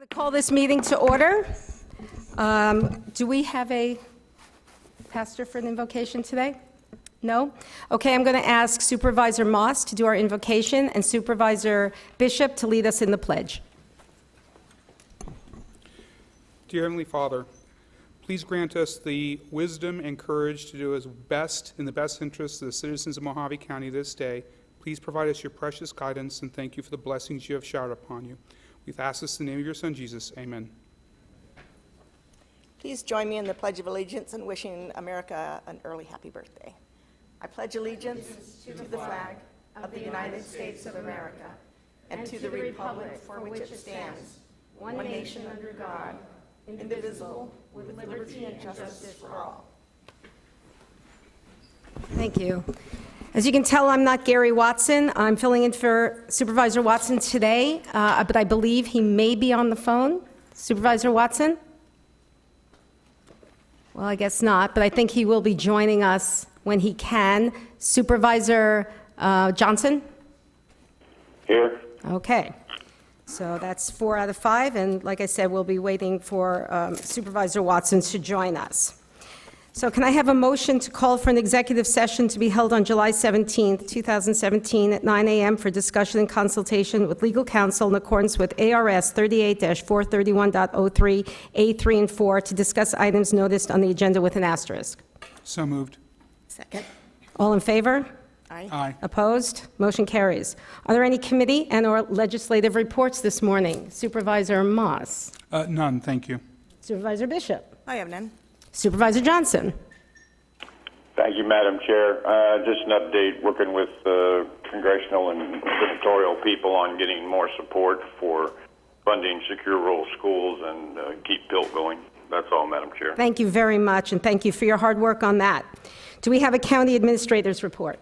going to call this meeting to order. Do we have a pastor for an invocation today? No? Okay, I'm going to ask Supervisor Moss to do our invocation and Supervisor Bishop to lead us in the pledge. Dear Heavenly Father, please grant us the wisdom and courage to do as best in the best interests of the citizens of Mojave County this day. Please provide us your precious guidance, and thank you for the blessings you have showered upon you. We've asked this in the name of your Son, Jesus. Amen. Please join me in the Pledge of Allegiance and wishing America an early happy birthday. I pledge allegiance to the flag of the United States of America and to the republic for which it stands, one nation under God, indivisible, with liberty and justice for all. Thank you. As you can tell, I'm not Gary Watson. I'm filling in for Supervisor Watson today, but I believe he may be on the phone. Supervisor Watson? Well, I guess not, but I think he will be joining us when he can. Supervisor Johnson? Here. Okay. So that's 4 out of 5, and like I said, we'll be waiting for Supervisor Watson to join us. So can I have a motion to call for an executive session to be held on July 17th, 2017 at 9 a.m. for discussion and consultation with legal counsel in accordance with ARS 38-431.03, A3 and 4 to discuss items noticed on the agenda with an asterisk? So moved. Second. All in favor? Aye. Aye. Opposed? Motion carries. Are there any committee and/or legislative reports this morning? Supervisor Moss. None, thank you. Supervisor Bishop. I have none. Supervisor Johnson. Thank you, Madam Chair. Just an update, working with congressional and senatorial people on getting more support for funding secure rural schools and keep PILT going. That's all, Madam Chair. Thank you very much, and thank you for your hard work on that. Do we have a county administrator's report?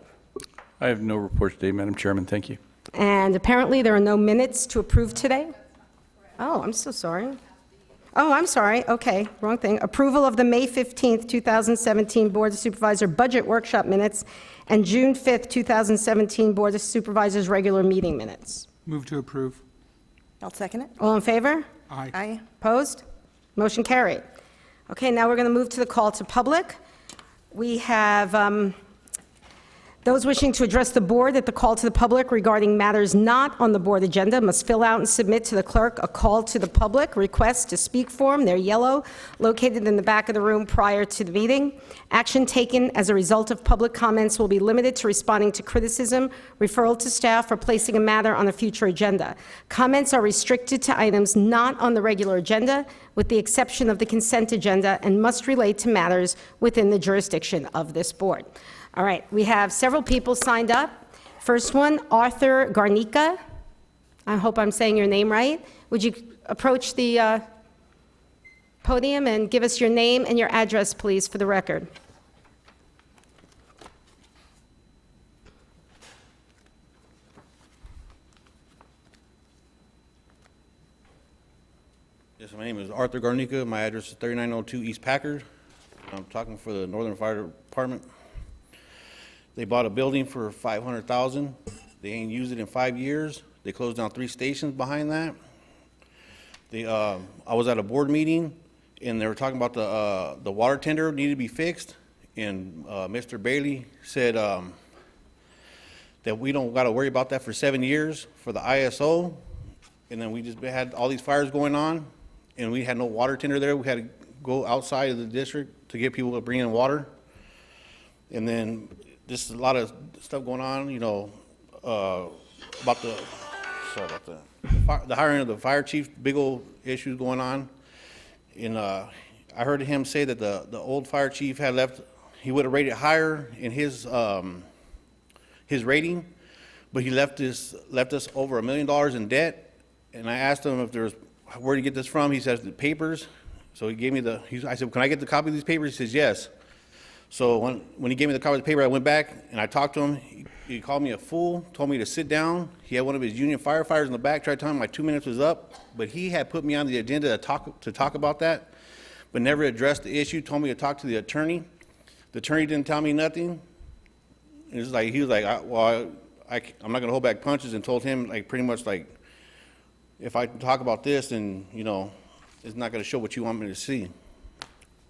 I have no report today, Madam Chairman. Thank you. And apparently there are no minutes to approve today? Oh, I'm so sorry. Oh, I'm sorry. Okay, wrong thing. Approval of the May 15th, 2017 Board of Supervisor Budget Workshop minutes and June 5th, 2017 Board of Supervisors regular meeting minutes. Move to approve. I'll second it. All in favor? Aye. Aye. Opposed? Motion carried. Okay, now we're going to move to the call to public. We have those wishing to address the board at the call to the public regarding matters not on the board agenda must fill out and submit to the clerk a call to the public request to speak form. They're yellow, located in the back of the room prior to the meeting. Action taken as a result of public comments will be limited to responding to criticism, referral to staff, or placing a matter on a future agenda. Comments are restricted to items not on the regular agenda, with the exception of the consent agenda, and must relate to matters within the jurisdiction of this board. All right, we have several people signed up. First one, Arthur Garnica. I hope I'm saying your name right. Would you approach the podium and give us your name and your address, please, for the record? Yes, my name is Arthur Garnica. My address is 3902 East Packard. I'm talking for the Northern Fire Department. They bought a building for $500,000. They ain't used it in 5 years. They closed down 3 stations behind that. I was at a board meeting, and they were talking about the water tender needed to be fixed, and Mr. Bailey said that we don't got to worry about that for 7 years for the ISO, and then we just had all these fires going on, and we had no water tender there. We had to go outside of the district to get people to bring in water, and then just a lot of stuff going on, you know, about the hiring of the fire chief, big old issues going on. And I heard him say that the old fire chief had left, he would have rated higher in his rating, but he left us over $1 million in debt. And I asked him if there's, where to get this from. He says the papers. So he gave me I said, can I get the copy of these papers? He says, yes. So when he gave me the copy of the paper, I went back and I talked to him. He called me a fool, told me to sit down. He had one of his union firefighters in the back, tried to tell him my 2 minutes was up, but he had put me on the agenda to talk about that, but never addressed the issue, told me to talk to the attorney. The attorney didn't tell me nothing. He was like, I'm not gonna hold back punches, and told him like pretty much like, if I talk about this, then, you know, it's not gonna show what you want me to see.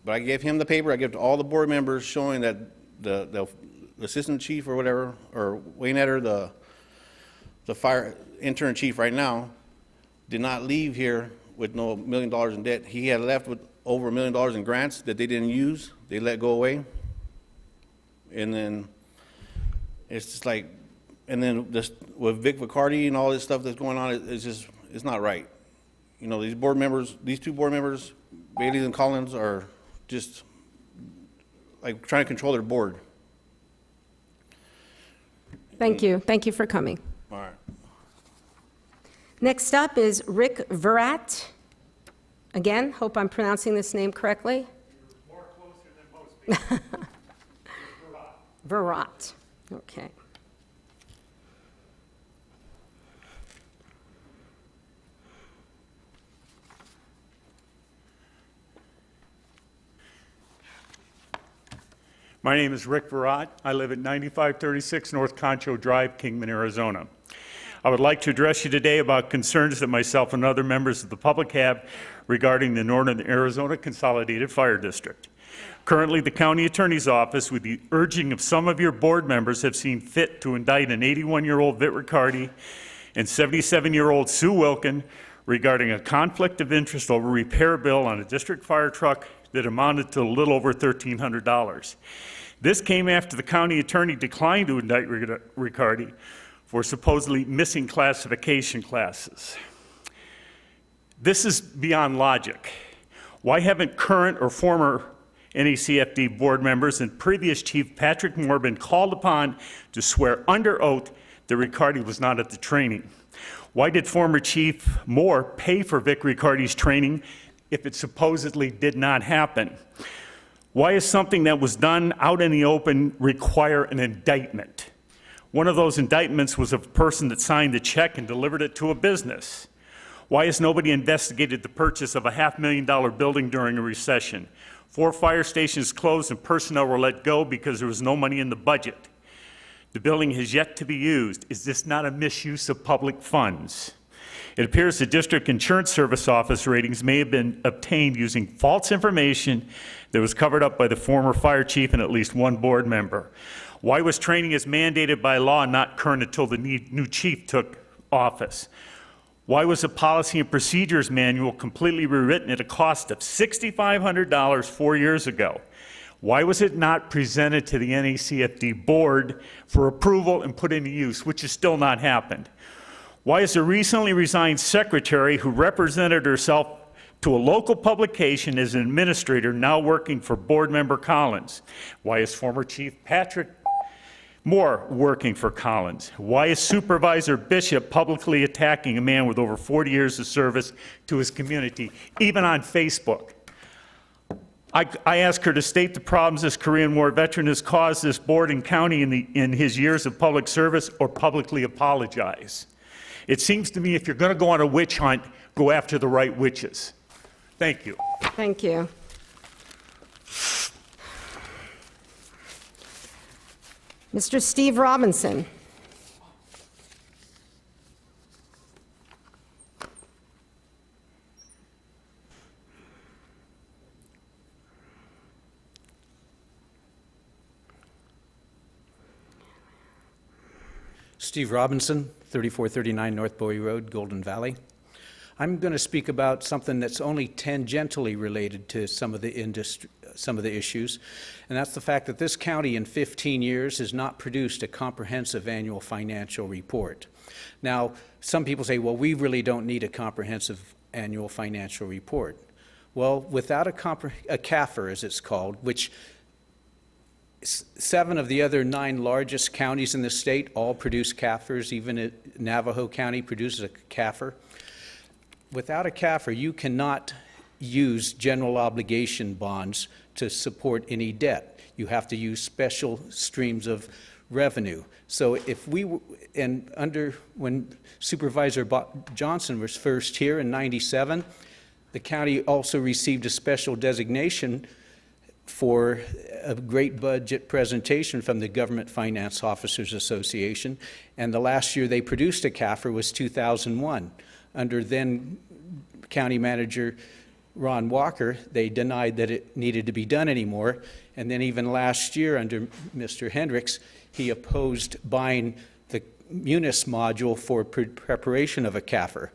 But I gave him the paper, I gave it to all the board members showing that the assistant chief or whatever, or Wayne Etter, the fire intern chief right now, did not leave here with no $1 million in debt. He had left with over $1 million in grants that they didn't use, they let go away. And then, it's just like, and then this, with Vic Vicardi and all this stuff that's going on, it's just, it's not right. You know, these board members, these two board members, Bailey and Collins, are just like trying to control their board. Thank you. Thank you for coming. All right. Next up is Rick Virat. Again, hope I'm pronouncing this name correctly. More closer than most people. Virat. Okay. My name is Rick Virat. I live at 9536 North Concho Drive, Kingman, Arizona. I would like to address you today about concerns that myself and other members of the public have regarding the Northern Arizona Consolidated Fire District. Currently, the county attorney's office, with the urging of some of your board members, have seen fit to indict an 81-year-old Vit Riccardi and 77-year-old Sue Wilkin regarding a conflict of interest over repair bill on a district fire truck that amounted to a little over $1,300. This came after the county attorney declined to indict Riccardi for supposedly missing classification classes. This is beyond logic. Why haven't current or former NACFD board members and previous Chief Patrick Moore been called upon to swear under oath that Riccardi was not at the training? Why did former Chief Moore pay for Vic Riccardi's training if it supposedly did not happen? Why is something that was done out in the open require an indictment? One of those indictments was of a person that signed the check and delivered it to a business. Why has nobody investigated the purchase of a $500,000 building during a recession? 4 fire stations closed and personnel were let go because there was no money in the budget. The building has yet to be used. Is this not a misuse of public funds? It appears the District Insurance Service Office ratings may have been obtained using false information that was covered up by the former fire chief and at least one board member. Why was training as mandated by law not current until the new chief took office? Why was the policy and procedures manual completely rewritten at a cost of $6,500 4 years ago? Why was it not presented to the NACFD board for approval and put into use, which has still not happened? Why is the recently resigned secretary who represented herself to a local publication as an administrator now working for board member Collins? Why is former Chief Patrick Moore working for Collins? Why is Supervisor Bishop publicly attacking a man with over 40 years of service to his community, even on Facebook? I ask her to state the problems this Korean War veteran has caused this board and county in his years of public service, or publicly apologize. It seems to me if you're going to go on a witch hunt, go after the right witches. Thank you. Thank you. Mr. Steve Robinson. Steve Robinson, 3439 North Bowie Road, Golden Valley. I'm going to speak about something that's only tangentially related to some of the issues, and that's the fact that this county in 15 years has not produced a comprehensive annual financial report. Now, some people say, well, we really don't need a comprehensive annual financial report. Well, without a CAFR, as it's called, which 7 of the other 9 largest counties in the state all produce CAFRs. Even Navajo County produces a CAFR. Without a CAFR, you cannot use general obligation bonds to support any debt. You have to use special streams of revenue. So if we, when Supervisor Johnson was first here in '97, the county also received a special designation for a great budget presentation from the Government Finance Officers Association, and the last year they produced a CAFR was 2001. under then County Manager Ron Walker, they denied that it needed to be done anymore. And then even last year under Mr. Hendricks, he opposed buying the Munis module for preparation of a CAFR.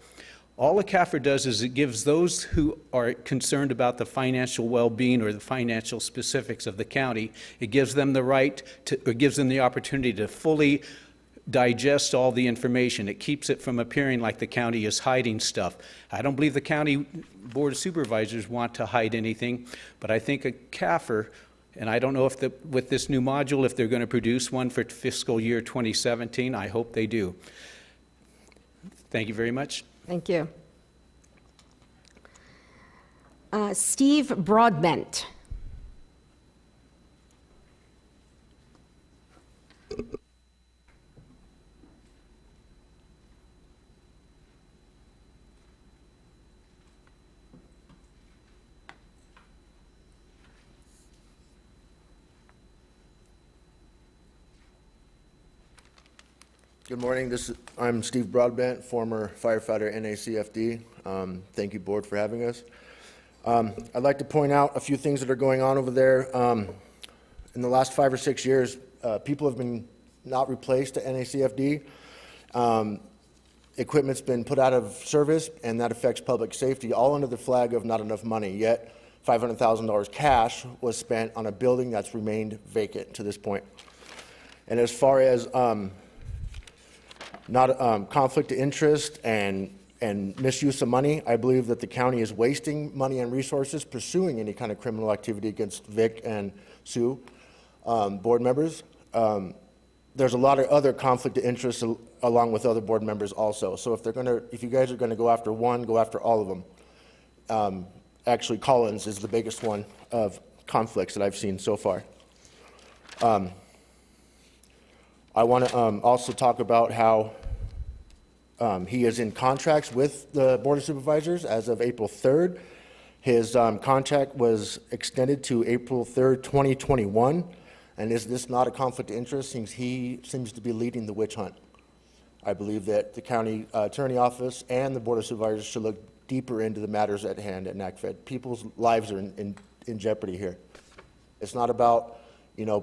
All a CAFR does is it gives those who are concerned about the financial well-being or the financial specifics of the county, it gives them the right to, or gives them the opportunity to fully digest all the information. It keeps it from appearing like the county is hiding stuff. I don't believe the county board of supervisors want to hide anything, but I think a CAFR, and I don't know if with this new module, if they're going to produce one for fiscal year 2017, I hope they do. Thank you very much. Thank you. Steve Broadbent. Good morning. I'm Steve Broadbent, former firefighter NACFD. Thank you, board, for having us. I'd like to point out a few things that are going on over there. In the last 5 or 6 years, people have been not replaced at NACFD. Equipment's been put out of service, and that affects public safety, all under the flag of not enough money. Yet, $500,000 cash was spent on a building that's remained vacant to this point. And as far as conflict of interest and misuse of money, I believe that the county is wasting money and resources pursuing any kind of criminal activity against Vic and Sue, board members. There's a lot of other conflict of interest along with other board members also. So if you guys are gonna go after one, go after all of them. Actually, Collins is the biggest one of conflicts that I've seen so far. I want to also talk about how he is in contracts with the Board of Supervisors as of April 3rd. His contract was extended to April 3rd, 2021. And is this not a conflict of interest since he seems to be leading the witch hunt? I believe that the county attorney office and the Board of Supervisors should look deeper into the matters at hand at NACFED. People's lives are in jeopardy here. It's not about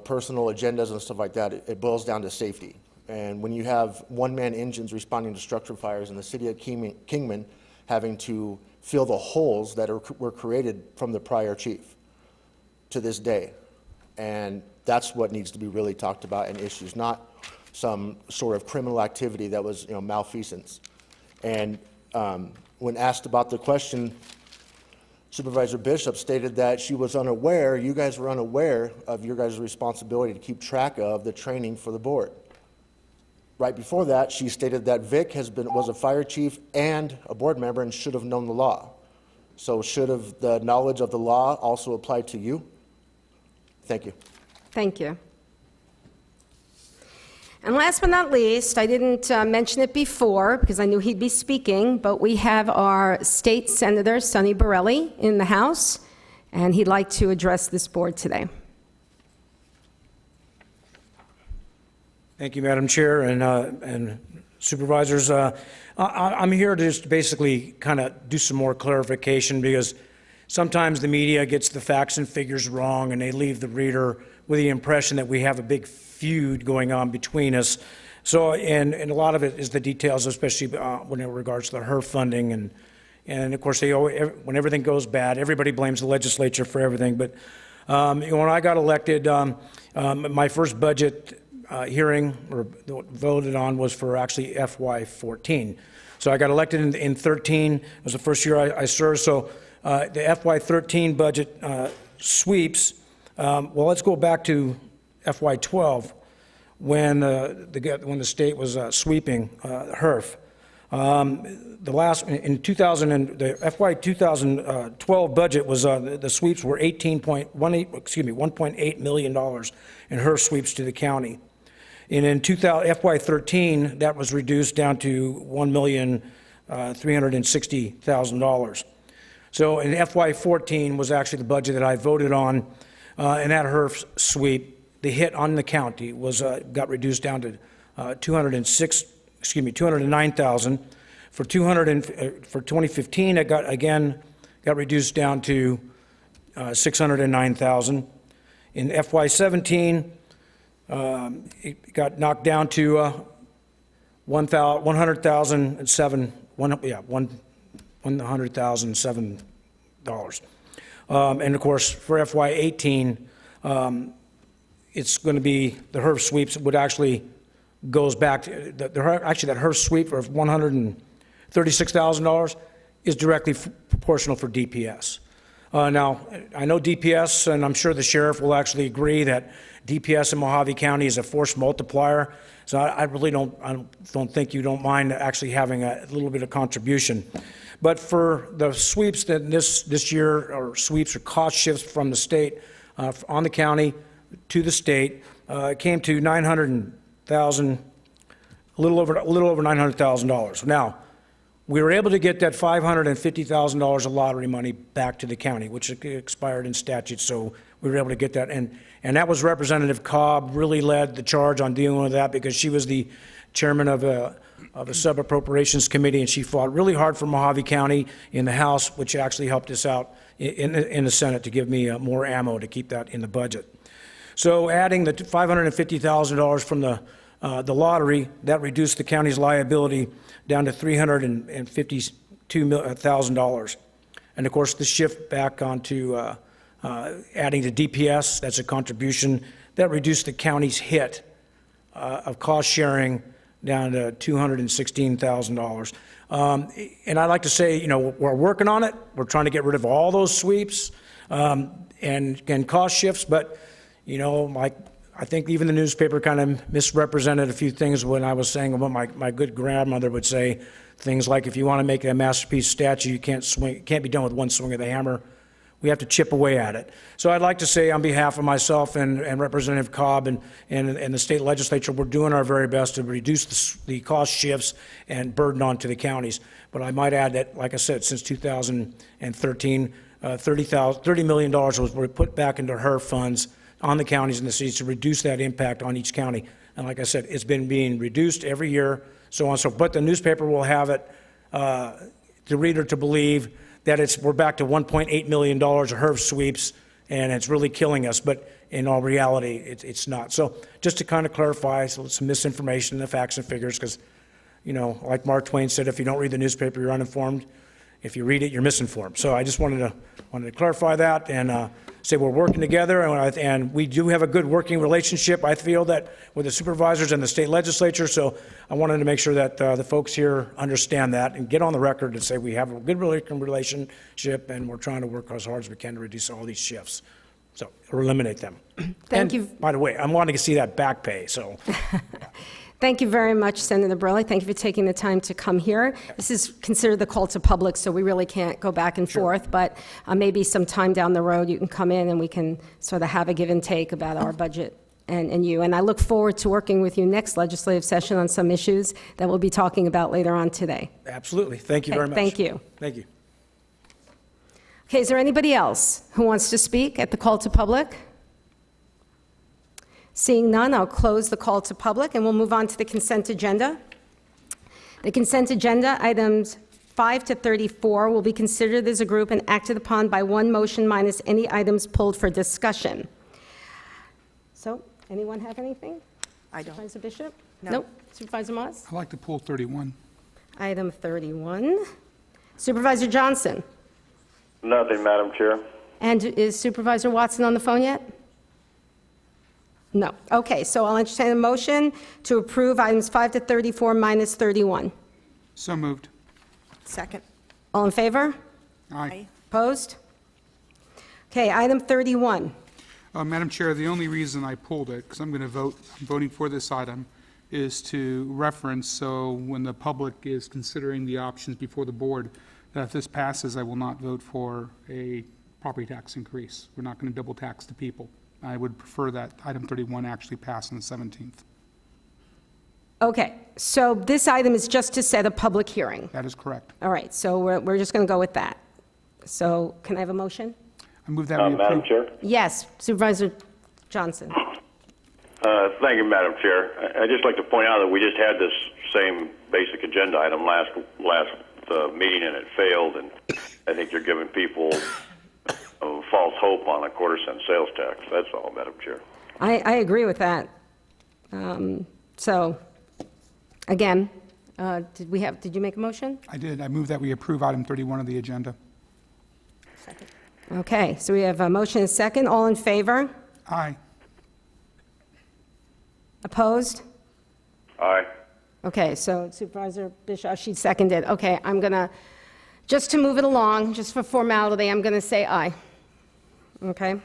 personal agendas and stuff like that. It boils down to safety. And when you have one-man engines responding to structure fires in the city of Kingman having to fill the holes that were created from the prior chief to this day. And that's what needs to be really talked about in issues, not some sort of criminal activity that was malfeasance. And when asked about the question, Supervisor Bishop stated that she was unaware, you guys were unaware of your guys' responsibility to keep track of the training for the board. Right before that, she stated that Vic was a fire chief and a board member and should have known the law. So should have the knowledge of the law also applied to you? Thank you. Thank you. And last but not least, I didn't mention it before because I knew he'd be speaking, but we have our state senator, Sonny Borelli, in the House, and he'd like to address this board today. Thank you, Madam Chair and supervisors. I'm here to just basically kind of do some more clarification because sometimes the media gets the facts and figures wrong and they leave the reader with the impression that we have a big feud going on between us. So, and a lot of it is the details, especially when it regards to the HERF funding. And of course, when everything goes bad, everybody blames the legislature for everything. But when I got elected, my first budget hearing or voted on was for actually FY14. So I got elected in 13. It was the first year I served. So the FY13 budget sweeps. Well, let's go back to FY12 when the state was sweeping HERF. The FY 2012 budget was the sweeps were $1.8 million in HERF sweeps to the county. And in FY13, that was reduced down to $1,360,000. So in FY14 was actually the budget that I voted on, and that HERF sweep, the hit on the county was got reduced down to $209,000 For 2015, it got reduced down to $609,000. In FY17, it got knocked down to $100,007. And of course, for FY18, it's going to be, the HERF sweeps would actually goes back to, that HERF sweep of $136,000 is directly proportional for DPS. Now, I know DPS, and I'm sure the sheriff will actually agree that DPS in Mojave County is a force multiplier. So I really don't think you don't mind actually having a little bit of contribution. But for the sweeps that this year, or sweeps or cost shifts from the state on the county to the state, it came to $900,000, a little over $900,000. Now, we were able to get that $550,000 of lottery money back to the county, which expired in statute, so we were able to get that. And that was Representative Cobb really led the charge on dealing with that, because she was the chairman of a sub-appropriations committee, and she fought really hard for Mojave County in the House, which actually helped us out in the Senate to give me more ammo to keep that in the budget. So adding the $550,000 from the lottery, that reduced the county's liability down to $352,000. And of course, the shift back onto adding to DPS, that's a contribution, that reduced the county's hit of cost sharing down to $216,000. And I'd like to say, you know, we're working on it. We're trying to get rid of all those sweeps and cost shifts, but, you know, like, I think even the newspaper kind of misrepresented a few things when I was saying what my good grandmother would say, things like, if you want to make a masterpiece statue, you can't be done with one swing of the hammer. We have to chip away at it. So I'd like to say on behalf of myself and Representative Cobb and the state legislature, we're doing our very best to reduce the cost shifts and burden onto the counties. But I might add that, like I said, since 2013, $30 million was put back into HERF funds on the counties and the cities to reduce that impact on each county. And like I said, it's been being reduced every year, so on and so forth. But the newspaper will have it, the reader to believe that we're back to $1.8 million of HERF sweeps, and it's really killing us. But in all reality, it's not. So just to kind of clarify, so some misinformation in the facts and figures, because, you know, like Mark Twain said, if you don't read the newspaper, you're uninformed. If you read it, you're misinformed. So I just wanted to clarify that and say we're working together, and we do have a good working relationship, I feel, that with the supervisors and the state legislature. So I wanted to make sure that the folks here understand that and get on the record and say we have a good working relationship, and we're trying to work as hard as we can to reduce all these shifts, so or eliminate them. Thank you. By the way, I'm wanting to see that back pay. So. Thank you very much, Senator Burley. Thank you for taking the time to come here. This is considered the call to public, so we really can't go back and forth, but maybe sometime down the road you can come in and we can sort of have a give and take about our budget and you. And I look forward to working with you next legislative session on some issues that we'll be talking about later on today. Absolutely. Thank you very much. Thank you. Thank you. Okay, is there anybody else who wants to speak at the call to public? Seeing none, I'll close the call to public, and we'll move on to the consent agenda. The consent agenda, items 5 to 34, will be considered as a group and acted upon by one motion minus any items pulled for discussion. So, anyone have anything? I don't. Supervisor Bishop? No. Nope. Supervisor Moss? I'd like to pull 31. Item 31. Supervisor Johnson? Nothing, Madam Chair. And is Supervisor Watson on the phone yet? No. Okay, so I'll entertain a motion to approve items 5 to 34 minus 31. So moved. Second. All in favor? Aye. Opposed? Okay, item 31. Madam Chair, the only reason I pulled it, because I'm voting for this item, is to reference, so when the public is considering the options before the board, that if this passes, I will not vote for a property tax increase. We're not going to double tax the people. I would prefer that item 31 actually pass on the 17th. Okay, so this item is just to set a public hearing. That is correct. All right, so we're just going to go with that. So can I have a motion? I move that we Madam approve. Chair? Yes, Supervisor Johnson. Thank you, Madam Chair. I'd just like to point out that we just had this same basic agenda item last meeting, and it failed, and I think you're giving people false hope on a quarter-cent sales tax. That's all, Madam Chair. I agree with that. So, again, did you make a motion? I did. I move that we approve item 31 of the agenda. Okay, so we have a motion and a second. All in favor? Aye. Opposed? Aye. Okay, so Supervisor Bishop, she seconded. Okay, I'm going to, just to move it along, just for formality, I'm going to say aye. Okay?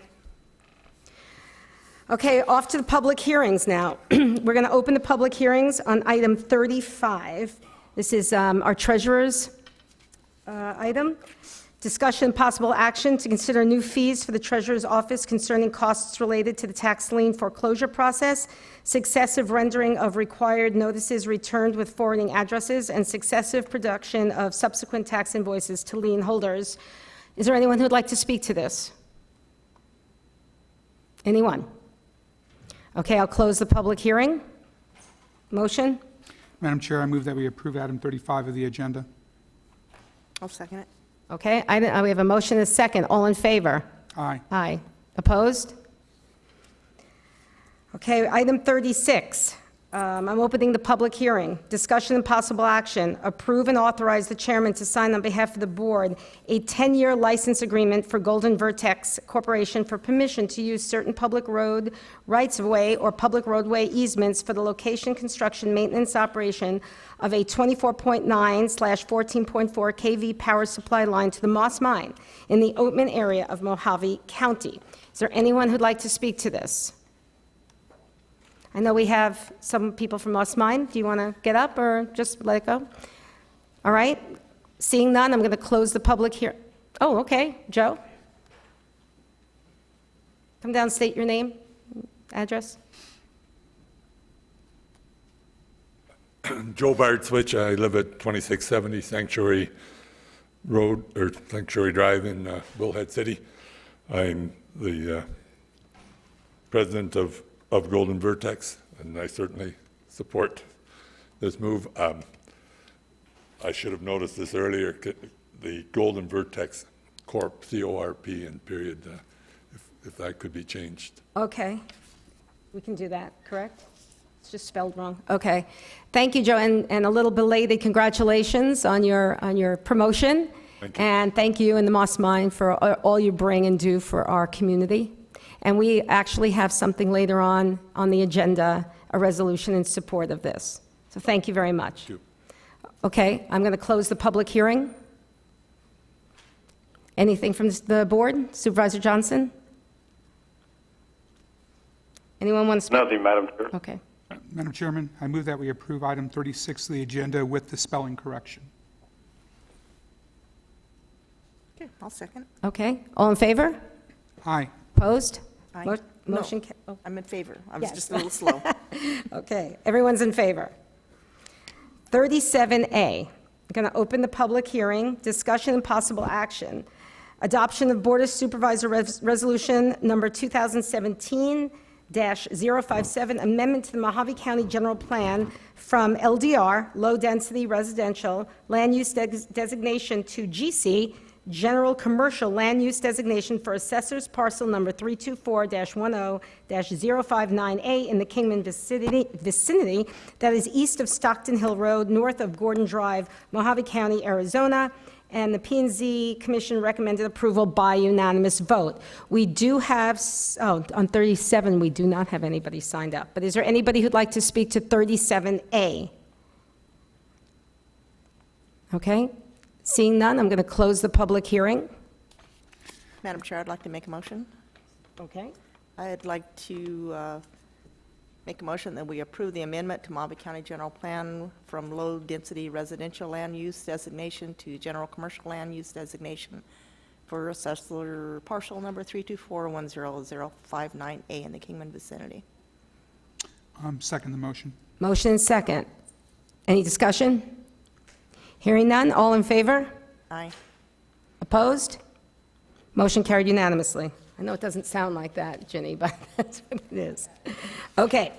Okay, off to the public hearings now. We're going to open the public hearings on item 35. This is our treasurer's item. Discussion and possible action to consider new fees for the treasurer's office concerning costs related to the tax lien foreclosure process, successive rendering of required notices returned with forwarding addresses, and successive production of subsequent tax invoices to lien holders. Is there anyone who'd like to speak to this? Anyone? Okay, I'll close the public hearing. Motion? Madam Chair, I move that we approve item 35 of the agenda. I'll second it. Okay, we have a motion and a second. All in favor? Aye. Aye. Opposed? Okay, item 36. I'm opening the public hearing. Discussion and possible action. Approve and authorize the chairman to sign on behalf of the board a 10-year license agreement for Golden Vertex Corporation for permission to use certain public road rights-of-way or public roadway easements for the location, construction, maintenance, operation of a 24.9/14.4 kV power supply line to the Moss Mine in the Oatman area of Mojave County. Is there anyone who'd like to speak to this? I know we have some people from Moss Mine. Do you want to get up or just let it go? All right. Seeing none, I'm going to close the public hearing. Oh, okay. Joe? Come down, state your name, address. Joe Bardswich. I live at 2670 Sanctuary Road, or Sanctuary Drive in Bullhead City. I'm the president of Golden Vertex, and I certainly support this move. I should have noticed this earlier, the Golden Vertex Corp, C-O-R-P, and period, if that could be changed. Okay. We can do that, correct? It's just spelled wrong. Okay. Thank you, Joe, and a little belated congratulations on your promotion. Thank you. And thank you and the Moss Mine for all you bring and do for our community. And we actually have something later on the agenda, a resolution in support of this. So thank you very much. Thank you. Okay, I'm going to close the public hearing. Anything from the board? Supervisor Johnson? Anyone want to speak? Nothing, Madam Chair. Okay. Madam Chairman, I move that we approve item 36 of the agenda with the spelling correction. Okay, I'll second. Okay, all in favor? Aye. Opposed? Aye. Motion, No, I'm in favor. I was Yes. just a little slow. okay, everyone's in favor. 37A, I'm going to open the public hearing, discussion and possible action. Adoption of Board of Supervisor Resolution Number 2017-057, amendment to the Mojave County General Plan from LDR, Low Density Residential, Land Use Designation to GC, General Commercial Land Use Designation for Assessor's Parcel Number 324-10-059A in the Kingman vicinity that is east of Stockton Hill Road, north of Gordon Drive, Mojave County, Arizona. And the P&Z Commission recommended approval by unanimous vote. We do have, on 37, we do not have anybody signed up. But is there anybody who'd like to speak to 37A? Okay. Seeing none, I'm going to close the public hearing. Madam Chair, I'd like to make a motion. Okay. I'd like to make a motion that we approve the amendment to Mojave County General Plan from low-density residential land use designation to general commercial land use designation for assessor parcel number 324-10059A in the Kingman vicinity. Second the motion. Motion and second. Any discussion? Hearing none, all in favor? Aye. Opposed? Motion carried unanimously. I know it doesn't sound like that, Ginny, but that's what it is. Okay.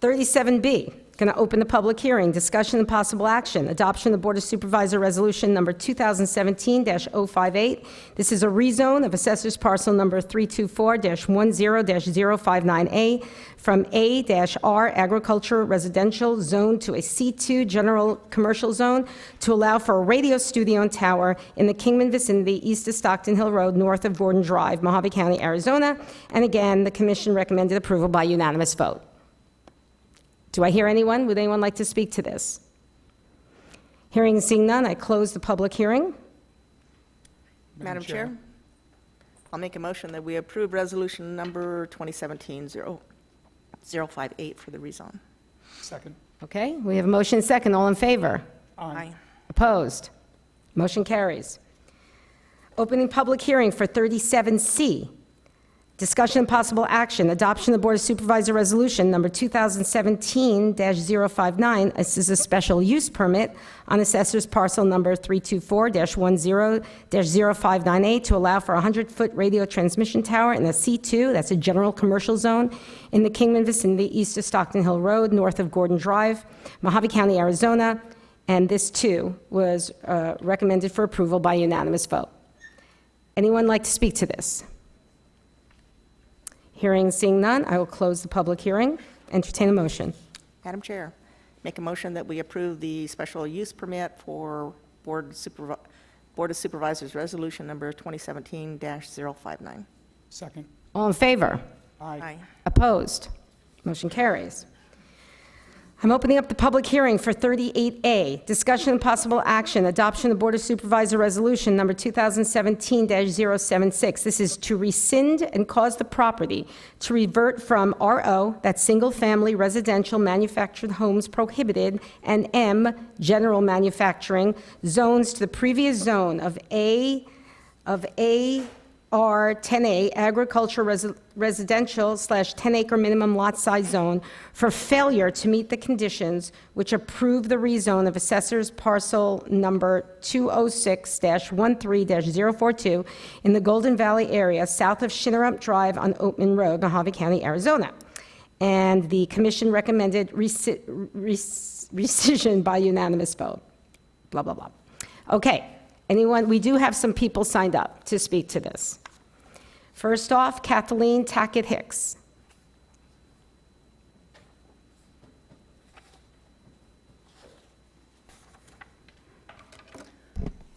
37B, Going to open the public hearing. Discussion and possible action. Adoption of the Board of Supervisor Resolution Number 2017-058. This is a rezone of Assessor's Parcel Number 324-10-059A from A-R Agriculture Residential Zone to a C2 General Commercial Zone to allow for a radio studio and tower in the Kingman vicinity east of Stockton Hill Road, north of Gordon Drive, Mojave County, Arizona. And again, the commission recommended approval by unanimous vote. Do I hear anyone? Would anyone like to speak to this? Hearing and seeing none, I close the public hearing. Madam Chair, I'll make a motion that we approve resolution number 2017-058 for the rezone. Second. Okay, we have a motion and second. All in favor? Aye. Opposed? Motion carries. Opening public hearing for 37C. Discussion and possible action, adoption of the Board of Supervisor Resolution Number 2017-059. This is a special use permit on Assessor's Parcel Number 324-10-059A to allow for a 100-foot radio transmission tower in a C2, that's a general commercial zone, in the Kingman vicinity east of Stockton Hill Road, north of Gordon Drive, Mojave County, Arizona. And this, too, was recommended for approval by unanimous vote. Anyone like to speak to this? Hearing and seeing none, I will close the public hearing. Entertain a motion. Madam Chair, make a motion that we approve the special use permit for Board of Supervisors Resolution Number 2017-059. Second. All in favor? Aye. Opposed? Motion carries. I'm opening up the public hearing for 38A, discussion and possible action, adoption of Board of Supervisor Resolution Number 2017-076. This is to rescind and cause the property to revert from RO, that's single-family residential manufactured homes prohibited, and M, general manufacturing, zones to the previous zone of R10A, agriculture residential / 10-acre minimum lot size zone, for failure to meet the conditions which approve the rezone of Assessor's Parcel Number 206-13-042 in the Golden Valley area south of Shinnerup Drive on Oatman Road, Mojave County, Arizona. And the commission recommended rescission by unanimous vote. Blah, blah, blah. Okay. Anyone? We do have some people signed up to speak to this. First off, Kathleen Tackett-Hicks.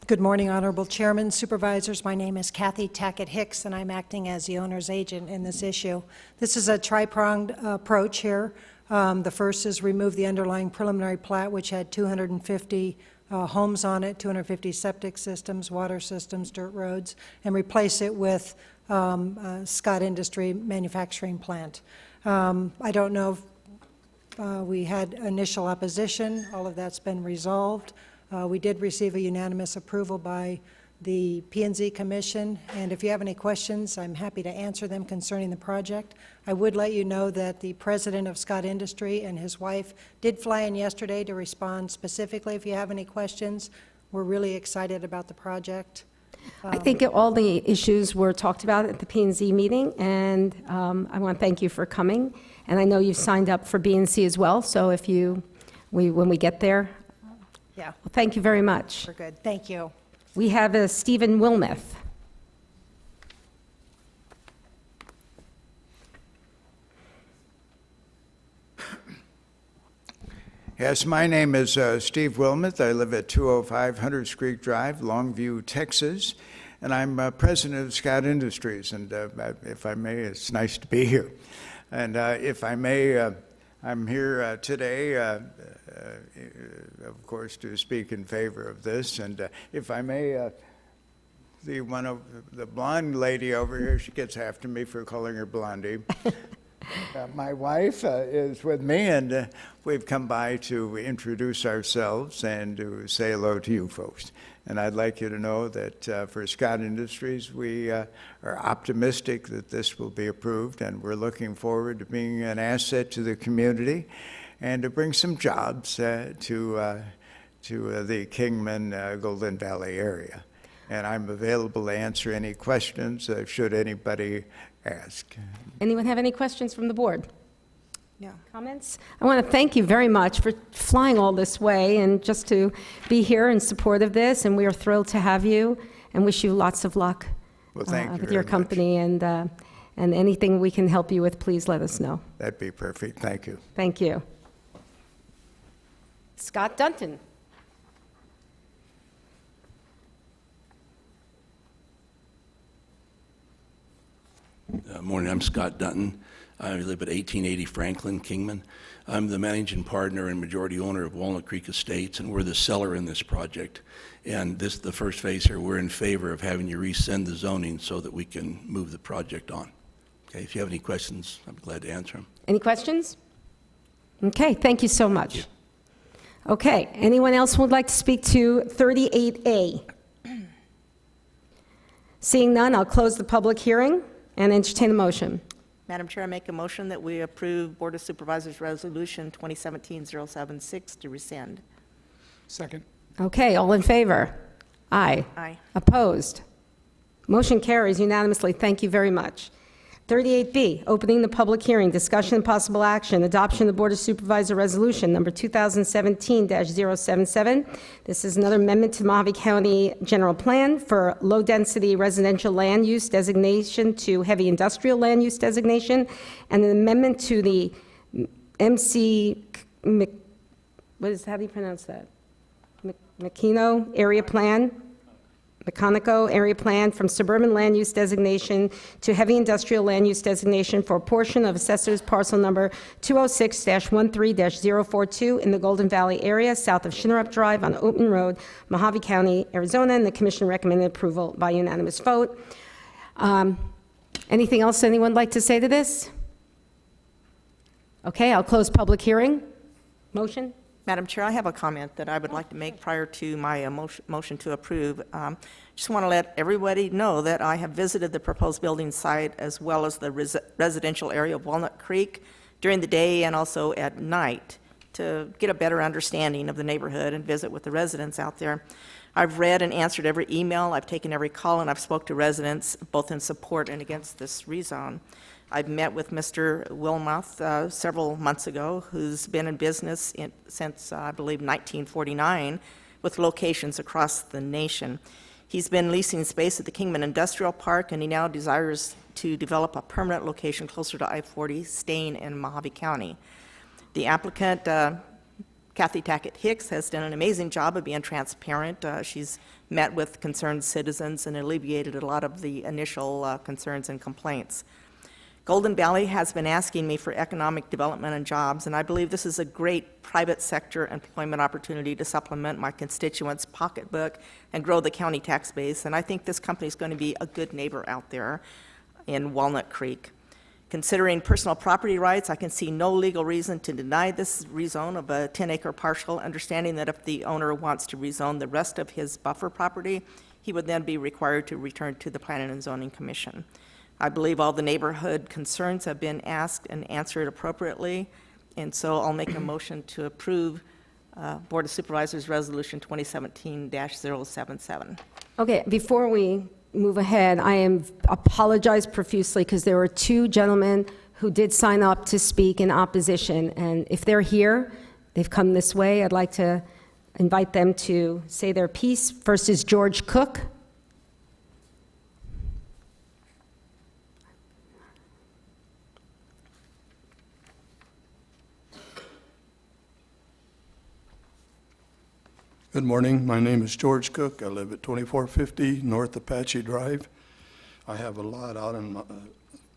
Good morning, Honorable Chairman, Supervisors. My name is Kathy Tackett-Hicks, and I'm acting as the owner's agent in this issue. This is a tri-pronged approach here. The first is remove the underlying preliminary plat, which had 250 homes on it, 250 septic systems, water systems, dirt roads, and replace it with Scott Industry manufacturing plant. I don't know if we had initial opposition. All of that's been resolved. We did receive a unanimous approval by the P&Z Commission, and if you have any questions, I'm happy to answer them concerning the project. I would let you know that the president of Scott Industry and his wife did fly in yesterday to respond specifically if you have any questions. We're really excited about the project. I think all the issues were talked about at the P&Z meeting, and I want to thank you for coming. And I know you've signed up for B&C as well, so if when we get there, Yeah, well, thank you very much. we're good. Thank you. We have Stephen Wilmoth. Yes, my name is Steve Wilmoth. I live at 205 Hunters Creek Drive, Longview, Texas, and I'm president of Scott Industries. And if I may, it's nice to be here. And if I may, I'm here today, of course, to speak in favor of this. And if I may, the blonde lady over here, she gets after me for calling her Blondie. My wife is with me, and we've come by to introduce ourselves and to say hello to you folks. And I'd like you to know that for Scott Industries, we are optimistic that this will be approved, and we're looking forward to being an asset to the community and to bring some jobs to the Kingman, Golden Valley area. And I'm available to answer any questions should anybody ask. Anyone have any questions from the board? Comments? I want to thank you very much for flying all this way and just to be here in support of this, and we are thrilled to have you and wish you lots of luck Well, thank you with very your much. company, and anything we can help you with, please let us know. That'd be perfect. Thank you. Thank you. Scott Dunton. Morning, I'm Scott Dunton. I live at 1880 Franklin, Kingman. I'm the managing partner and majority owner of Walnut Creek Estates, and we're the seller in this project. And this, the first phase here, we're in favor of having you rescind the zoning so that we can move the project on. Okay, if you have any questions, I'm glad to answer them. Any questions? Okay, thank you so much. Okay, anyone else would like to speak to 38A? Seeing none, I'll close the public hearing and entertain a motion. Madam Chair, I make a motion that we approve Board of Supervisors Resolution 2017-076 to rescind. Second. Okay, all in favor? Aye. Aye. Opposed? Motion carries unanimously. Thank you very much. 38B, opening the public hearing, discussion and possible action, adoption of the Board of Supervisor Resolution Number 2017-077. This is another amendment to the Mojave County General Plan for low-density residential land use designation to heavy industrial land use designation, and an amendment to the how do you pronounce that? McKeno area plan, Mechanico area plan from suburban land use designation to heavy industrial land use designation for a portion of assessor's parcel number 206-13-042 in the Golden Valley area, south of Shinnerup Drive on Oatman Road, Mojave County, Arizona, and the commission recommended approval by unanimous vote. Anything else anyone would like to say to this? Okay, I'll close public hearing. Motion? Madam Chair, I have a comment that I would like to make prior to my motion to approve. Just want to let everybody know that I have visited the proposed building site as well as the residential area of Walnut Creek during the day and also at night to get a better understanding of the neighborhood and visit with the residents out there. I've read and answered every email, I've taken every call, and I've spoke to residents both in support and against this rezone. I've met with Mr. Wilmoth several months ago, who's been in business since, I believe, 1949, with locations across the nation. He's been leasing space at the Kingman Industrial Park, and he now desires to develop a permanent location closer to I-40, staying in Mojave County. The applicant, Kathy Tackett Hicks, has done an amazing job of being transparent. She's met with concerned citizens and alleviated a lot of the initial concerns and complaints. Golden Valley has been asking me for economic development and jobs, and I believe this is a great private sector employment opportunity to supplement my constituents' pocketbook and grow the county tax base, and I think this company is going to be a good neighbor out there in Walnut Creek. Considering personal property rights, I can see no legal reason to deny this rezone of a 10-acre parcel, understanding that if the owner wants to rezone the rest of his buffer property, he would then be required to return to the Planning and Zoning Commission. I believe all the neighborhood concerns have been asked and answered appropriately, and so I'll make a motion to approve Board of Supervisors Resolution 2017-077. Okay, before we move ahead, I apologize profusely because there were two gentlemen who did sign up to speak in opposition, and if they're here, they've come this way, I'd like to invite them to say their piece. First is George Cook. Good morning. My name is George Cook. I live at 2450 North Apache Drive. I have a lot out on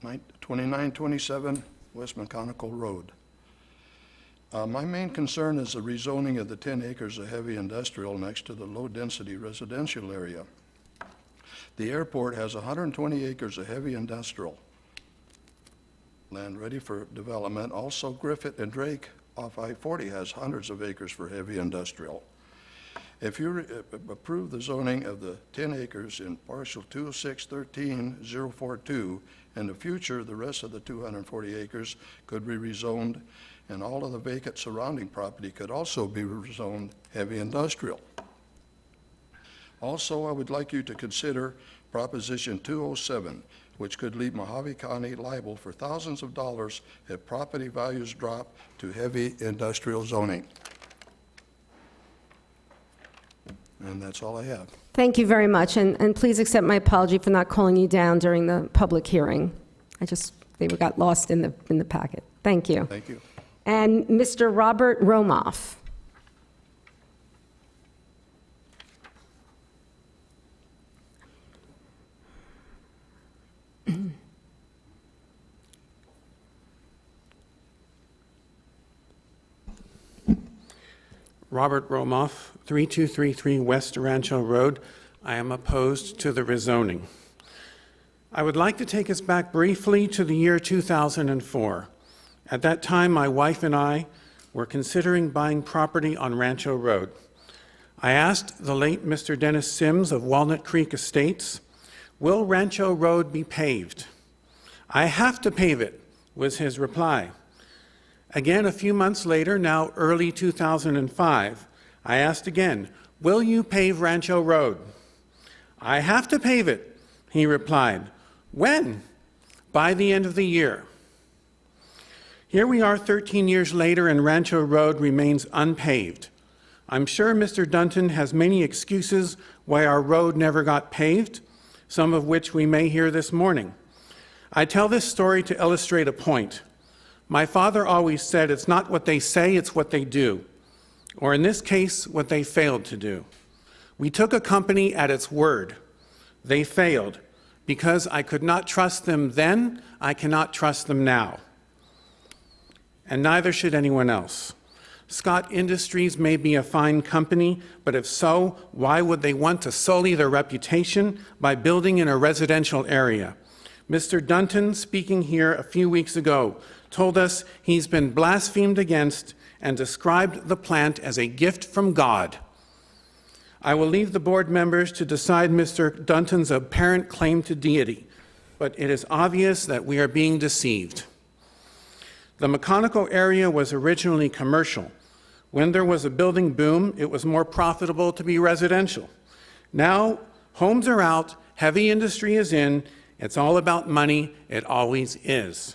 2927 West Mechanical Road. My main concern is the rezoning of the 10 acres of heavy industrial next to the low-density residential area. The airport has 120 acres of heavy industrial land ready for development. Also, Griffith and Drake off I-40 has hundreds of acres for heavy industrial. If you approve the zoning of the 10 acres in parcel 206-13-042, in the future, the rest of the 240 acres could be rezoned, and all of the vacant surrounding property could also be rezoned heavy industrial. Also, I would like you to consider Proposition 207, which could leave Mojave County liable for thousands of dollars if property values drop to heavy industrial zoning. And that's all I have. Thank you very much, and please accept my apology for not calling you down during the public hearing. They got lost in the packet. Thank you. Thank you. And Mr. Robert Romoff. Robert Romoff, 3233 West Rancho Road. I am opposed to the rezoning. I would like to take us back briefly to the year 2004. At that time, my wife and I were considering buying property on Rancho Road. I asked the late Mr. Dennis Sims of Walnut Creek Estates, "Will Rancho Road be paved?" "I have to pave it," was his reply. Again, a few months later, now early 2005, I asked again, "Will you pave Rancho Road?" "I have to pave it," he replied. "When?" "By the end of the year." Here we are 13 years later, and Rancho Road remains unpaved. I'm sure Mr. Dunton has many excuses why our road never got paved, some of which we may hear this morning. I tell this story to illustrate a point. My father always said, "It's not what they say, it's what they do," or in this case, what they failed to do. We took a company at its word. They failed. Because I could not trust them then, I cannot trust them now. And neither should anyone else. Scott Industries may be a fine company, but if so, why would they want to sully their reputation by building in a residential area? Mr. Dunton, speaking here a few weeks ago, told us he's been blasphemed against and described the plant as a gift from God. I will leave the board members to decide Mr. Dunton's apparent claim to deity, but it is obvious that we are being deceived. The McConaughey area was originally commercial. When there was a building boom, it was more profitable to be residential. Now, homes are out, heavy industry is in, it's all about money, it always is.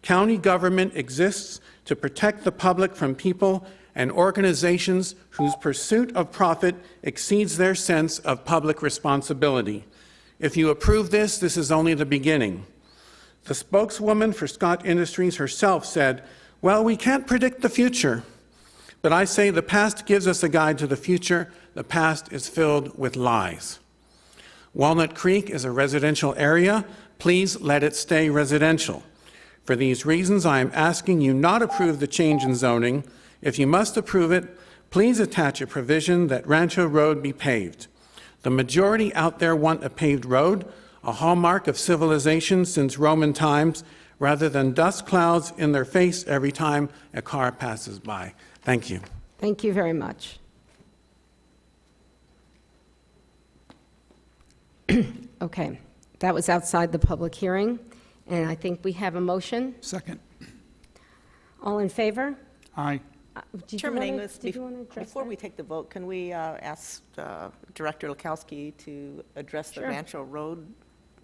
County government exists to protect the public from people and organizations whose pursuit of profit exceeds their sense of public responsibility. If you approve this, this is only the beginning. The spokeswoman for Scott Industries herself said, "Well, we can't predict the future." But I say the past gives us a guide to the future. The past is filled with lies. Walnut Creek is a residential area. Please let it stay residential. For these reasons, I am asking you not approve the change in zoning. If you must approve it, please attach a provision that Rancho Road be paved. The majority out there want a paved road, a hallmark of civilization since Roman times, rather than dust clouds in their face every time a car passes by. Thank you. Thank you very much. Okay, that was outside the public hearing, and I think we have a motion. Second. All in favor? Aye. Chairman Inglis, did you want to address before that? we take the vote, can we ask Director Lukowski to address the Sure. Rancho Road,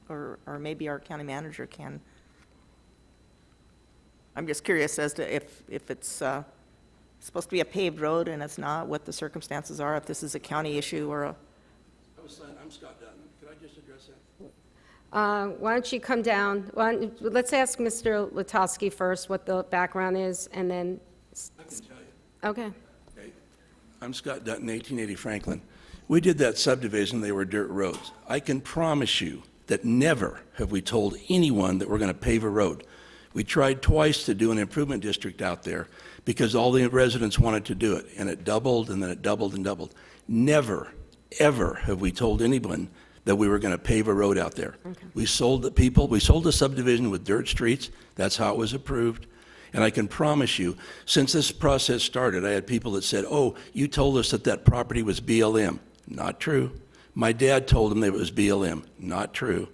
or maybe our county manager can? I'm just curious as to if it's supposed to be a paved road and it's not, what the circumstances are, if this is a county issue or a... I'm Scott Dutton. Could I just address that? Why don't you come down? Let's ask Mr. Lutowski first what the background is, and then... I can tell you. Okay. Okay. I'm Scott Dutton, 1880 Franklin. We did that subdivision, they were dirt roads. I can promise you that never have we told anyone that we're going to pave a road. We tried twice to do an improvement district out there because all the residents wanted to do it, and it doubled, and then it doubled and doubled. Never, ever have we told anyone that we were going to pave a road out there. Okay. We sold the people, we sold the subdivision with dirt streets. That's how it was approved. And I can promise you, since this process started, I had people that said, "Oh, you told us that that property was BLM." Not true. My dad told them that it was BLM. Not true.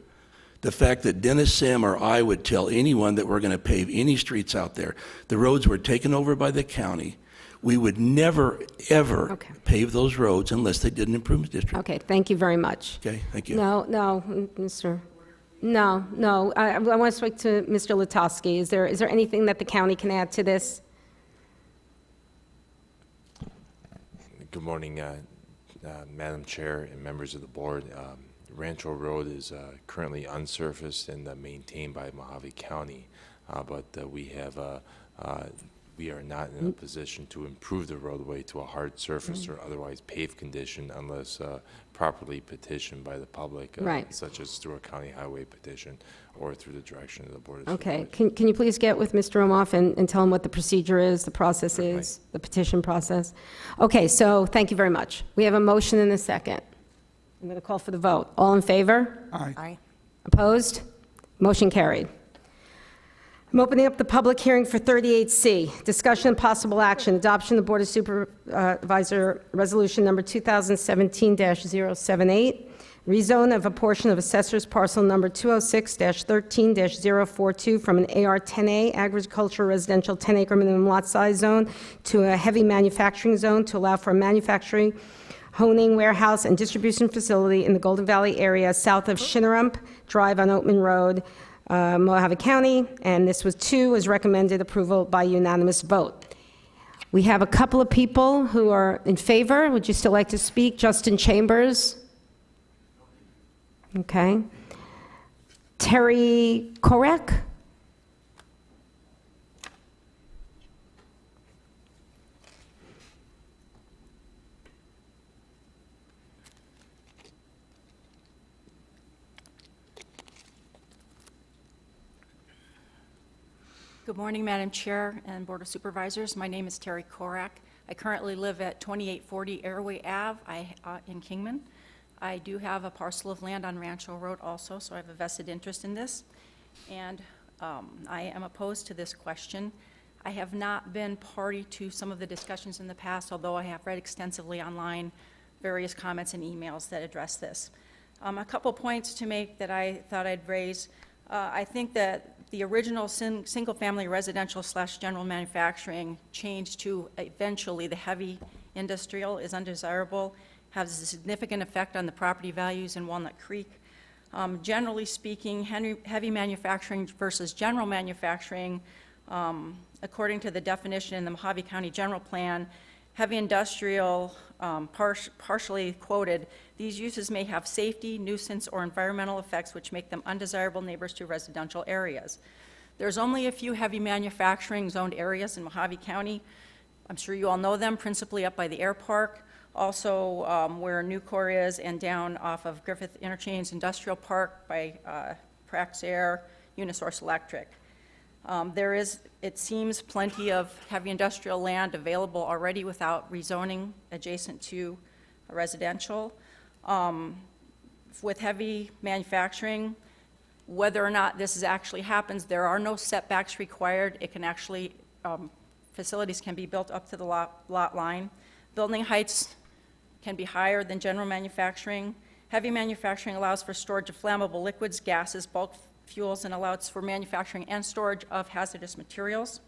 The fact that Dennis, Sam, or I would tell anyone that we're going to pave any streets out there, the roads were taken over by the county. We would never, ever pave those roads unless they did an improvement district. Okay, thank you very much. Okay, thank you. No, Mr. No. I want to speak to Mr. Latowski. Is there anything that the county can add to this? Good morning, Madam Chair and members of the board. Rancho Road is currently unsurfaced and maintained by Mojave County, but we are not in a position to improve the roadway to a hard surface or otherwise paved condition unless properly petitioned by the public, Right. such as through a county highway petition or through the direction of the Board of Okay. Supervisors. Can you please get with Mr. Omoff and tell him what the procedure is, the process is, the petition process? Okay, so thank you very much. We have a motion and a second. I'm going to call for the vote. All in favor? Aye. Opposed? Motion carried. I'm opening up the public hearing for 38C, discussion and possible action, adoption of the Board of Supervisor Resolution Number 2017-078, rezone of a portion of Assessor's Parcel Number 206-13-042 from an AR-10A agricultural residential 10-acre minimum lot size zone to a heavy manufacturing zone to allow for a manufacturing, honing, warehouse, and distribution facility in the Golden Valley area south of Shinneramp Drive on Oatman Road, Mojave County, and this was recommended approval by unanimous vote. We have a couple of people who are in favor. Would you still like to speak? Justin Chambers? Okay. Terry Korek? Good morning, Madam Chair and Board of Supervisors. My name is Terry Korak. I currently live at 2840 Airway Ave in Kingman. I do have a parcel of land on Rancho Road also, so I have a vested interest in this. And I am opposed to this question. I have not been party to some of the discussions in the past, although I have read extensively online various comments and emails that address this. A couple points to make that I thought I'd raise. I think that the original single-family residential / general manufacturing change to eventually the heavy industrial is undesirable, has a significant effect on the property values in Walnut Creek. Generally speaking, heavy manufacturing versus general manufacturing, according to the definition in the Mojave County General Plan, heavy industrial, partially quoted, these uses may have safety, nuisance, or environmental effects which make them undesirable neighbors to residential areas. There's only a few heavy manufacturing zoned areas in Mojave County. I'm sure you all know them, principally up by the air park, also where Nucor is, and down off of Griffith Interchange Industrial Park by Praxair, Unisource Electric. There is, it seems, plenty of heavy industrial land available already without rezoning adjacent to residential. With heavy manufacturing, whether or not this actually happens, there are no setbacks required. It can actually, facilities can be built up to the lot line. Building heights can be higher than general manufacturing. Heavy manufacturing allows for storage of flammable liquids, gases, bulk fuels, and allows for manufacturing and storage of hazardous materials.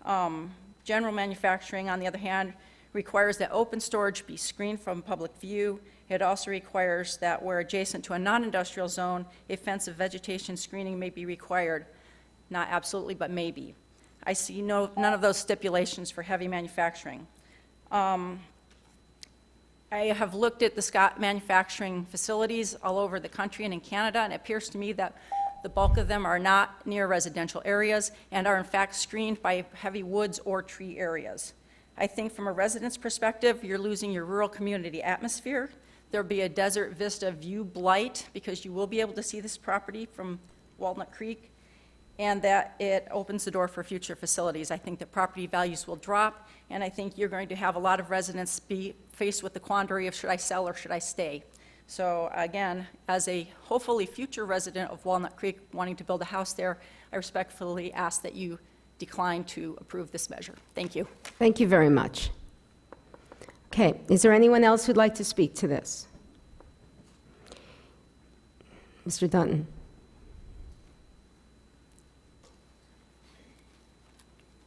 General manufacturing, on the other hand, requires that open storage be screened from public view. It also requires that where adjacent to a non-industrial zone, a fence of vegetation screening may be required. Not absolutely, but maybe. I see none of those stipulations for heavy manufacturing. I have looked at the Scott manufacturing facilities all over the country and in Canada, and it appears to me that the bulk of them are not near residential areas and are in fact screened by heavy woods or tree areas. I think from a resident's perspective, you're losing your rural community atmosphere. There'll be a desert vista view blight because you will be able to see this property from Walnut Creek, and that it opens the door for future facilities. I think that property values will drop, and I think you're going to have a lot of residents be faced with the quandary of should I sell or should I stay? So again, as a hopefully future resident of Walnut Creek wanting to build a house there, I respectfully ask that you decline to approve this measure. Thank you. Thank you very much. Okay, is there anyone else who'd like to speak to this? Mr. Dunton.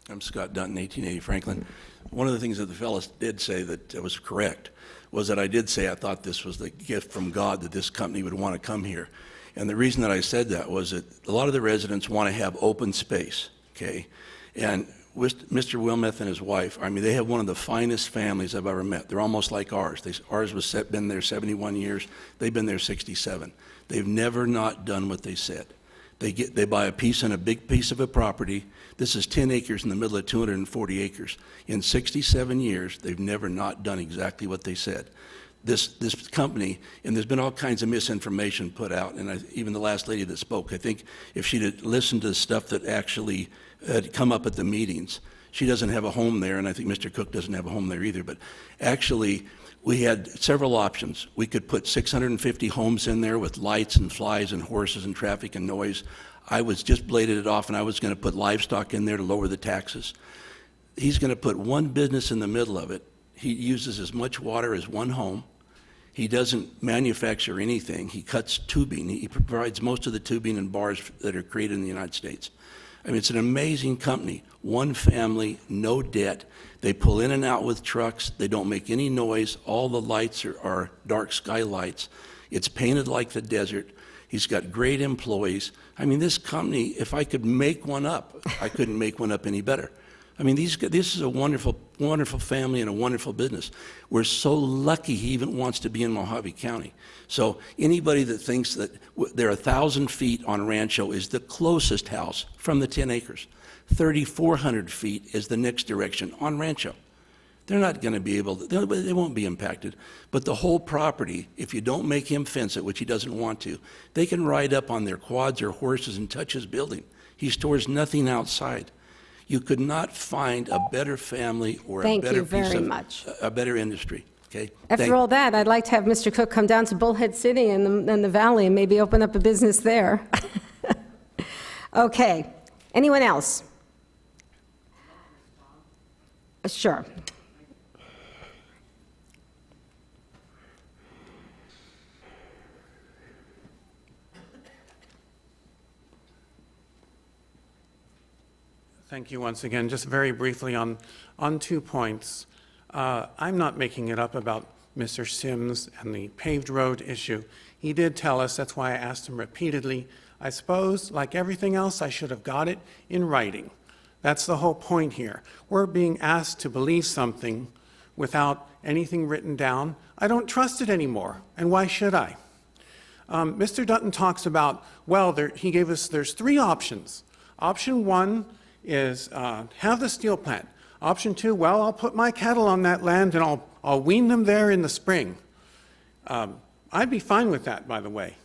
I'm Scott Dunton, 1880 Franklin. One of the things that the fellow did say that was correct was that I did say I thought this was the gift from God that this company would want to come here. And the reason that I said that was that a lot of the residents want to have open space, okay? And with Mr. Wilmeth and his wife, I mean, they have one of the finest families I've ever met. They're almost like ours. Ours was been there 71 years. They've been there 67. They've never not done what they said. They buy a piece on a big piece of a property. This is 10 acres in the middle of 240 acres. In 67 years, they've never not done exactly what they said. This company, and there's been all kinds of misinformation put out, and even the last lady that spoke, I think if she'd had listened to the stuff that actually had come up at the meetings, she doesn't have a home there, and I think Mr. Cook doesn't have a home there either, but actually, we had several options. We could put 650 homes in there with lights and flies and horses and traffic and noise. I was just bladed it off, and I was going to put livestock in there to lower the taxes. He's going to put one business in the middle of it. He uses as much water as one home. He doesn't manufacture anything. He cuts tubing. He provides most of the tubing and bars that are created in the United States. I mean, it's an amazing company. One family, no debt. They pull in and out with trucks. They don't make any noise. All the lights are dark sky lights. It's painted like the desert. He's got great employees. I mean, this company, if I could make one up, I couldn't make one up any better. I mean, this is a wonderful, wonderful family and a wonderful business. We're so lucky he even wants to be in Mojave County. So anybody that thinks that they're 1,000 feet on Rancho is the closest house from the 10 acres. 3,400 feet is the next direction on Rancho. They're not going to be able to, they won't be impacted. But the whole property, if you don't make him fence it, which he doesn't want to, they can ride up on their quads or horses and touch his building. He stores nothing outside. You could not find a better family or a better piece of, a better industry. Okay. After all that, I'd like to have Mr. Cook come down to Bullhead City and the Valley and maybe open up a business there. Okay. Anyone else? Sure. Thank you once again. Just very briefly on 2 points. I'm not making it up about Mr. Sims and the paved road issue. He did tell us, that's why I asked him repeatedly. I suppose, like everything else, I should have got it in writing. That's the whole point here. We're being asked to believe something without anything written down. I don't trust it anymore, and why should I? Mr. Dutton talks about, well, he gave us, there's 3 options. Option 1 is have the steel plant. Option 2, well, I'll put my cattle on that land and I'll wean them there in the spring. I'd be fine with that, by the way.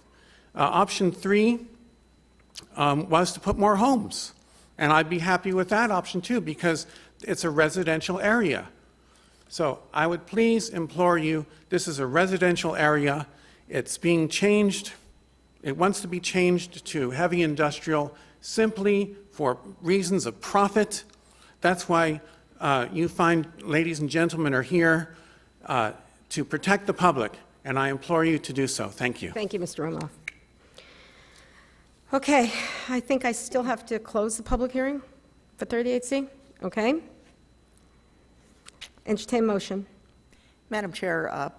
Option 3 was to put more homes, and I'd be happy with that option too because it's a residential area. So I would please implore you, this is a residential area. It's being changed. It wants to be changed to heavy industrial simply for reasons of profit. That's why you find, ladies and gentlemen, are here to protect the public, and I implore you to do so. Thank you. Thank you, Mr. Romoff. Okay, I think I still have to close the public hearing for 38C. Okay. Entertain motion. Madam Chair,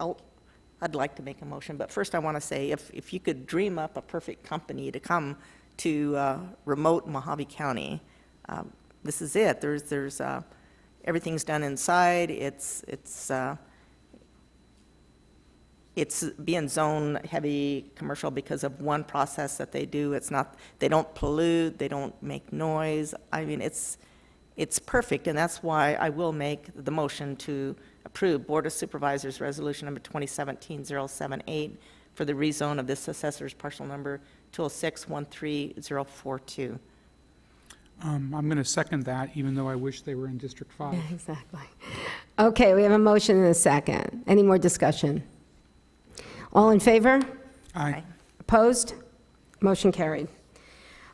I'd like to make a motion, but first I want to say if you could dream up a perfect company to come to remote Mojave County, this is it. There's everything's done inside. It's being zone heavy commercial because of one process that they do. It's not, they don't pollute, they don't make noise. I mean, it's perfect, and that's why I will make the motion to approve Board of Supervisors Resolution Number 2017-078 for the rezone of this assessor's parcel number 206-13042. I'm going to second that, even though I wish they were in District 5. Yeah, exactly. Okay, we have a motion and a second. Any more discussion? All in favor? Aye. Opposed? Motion carried.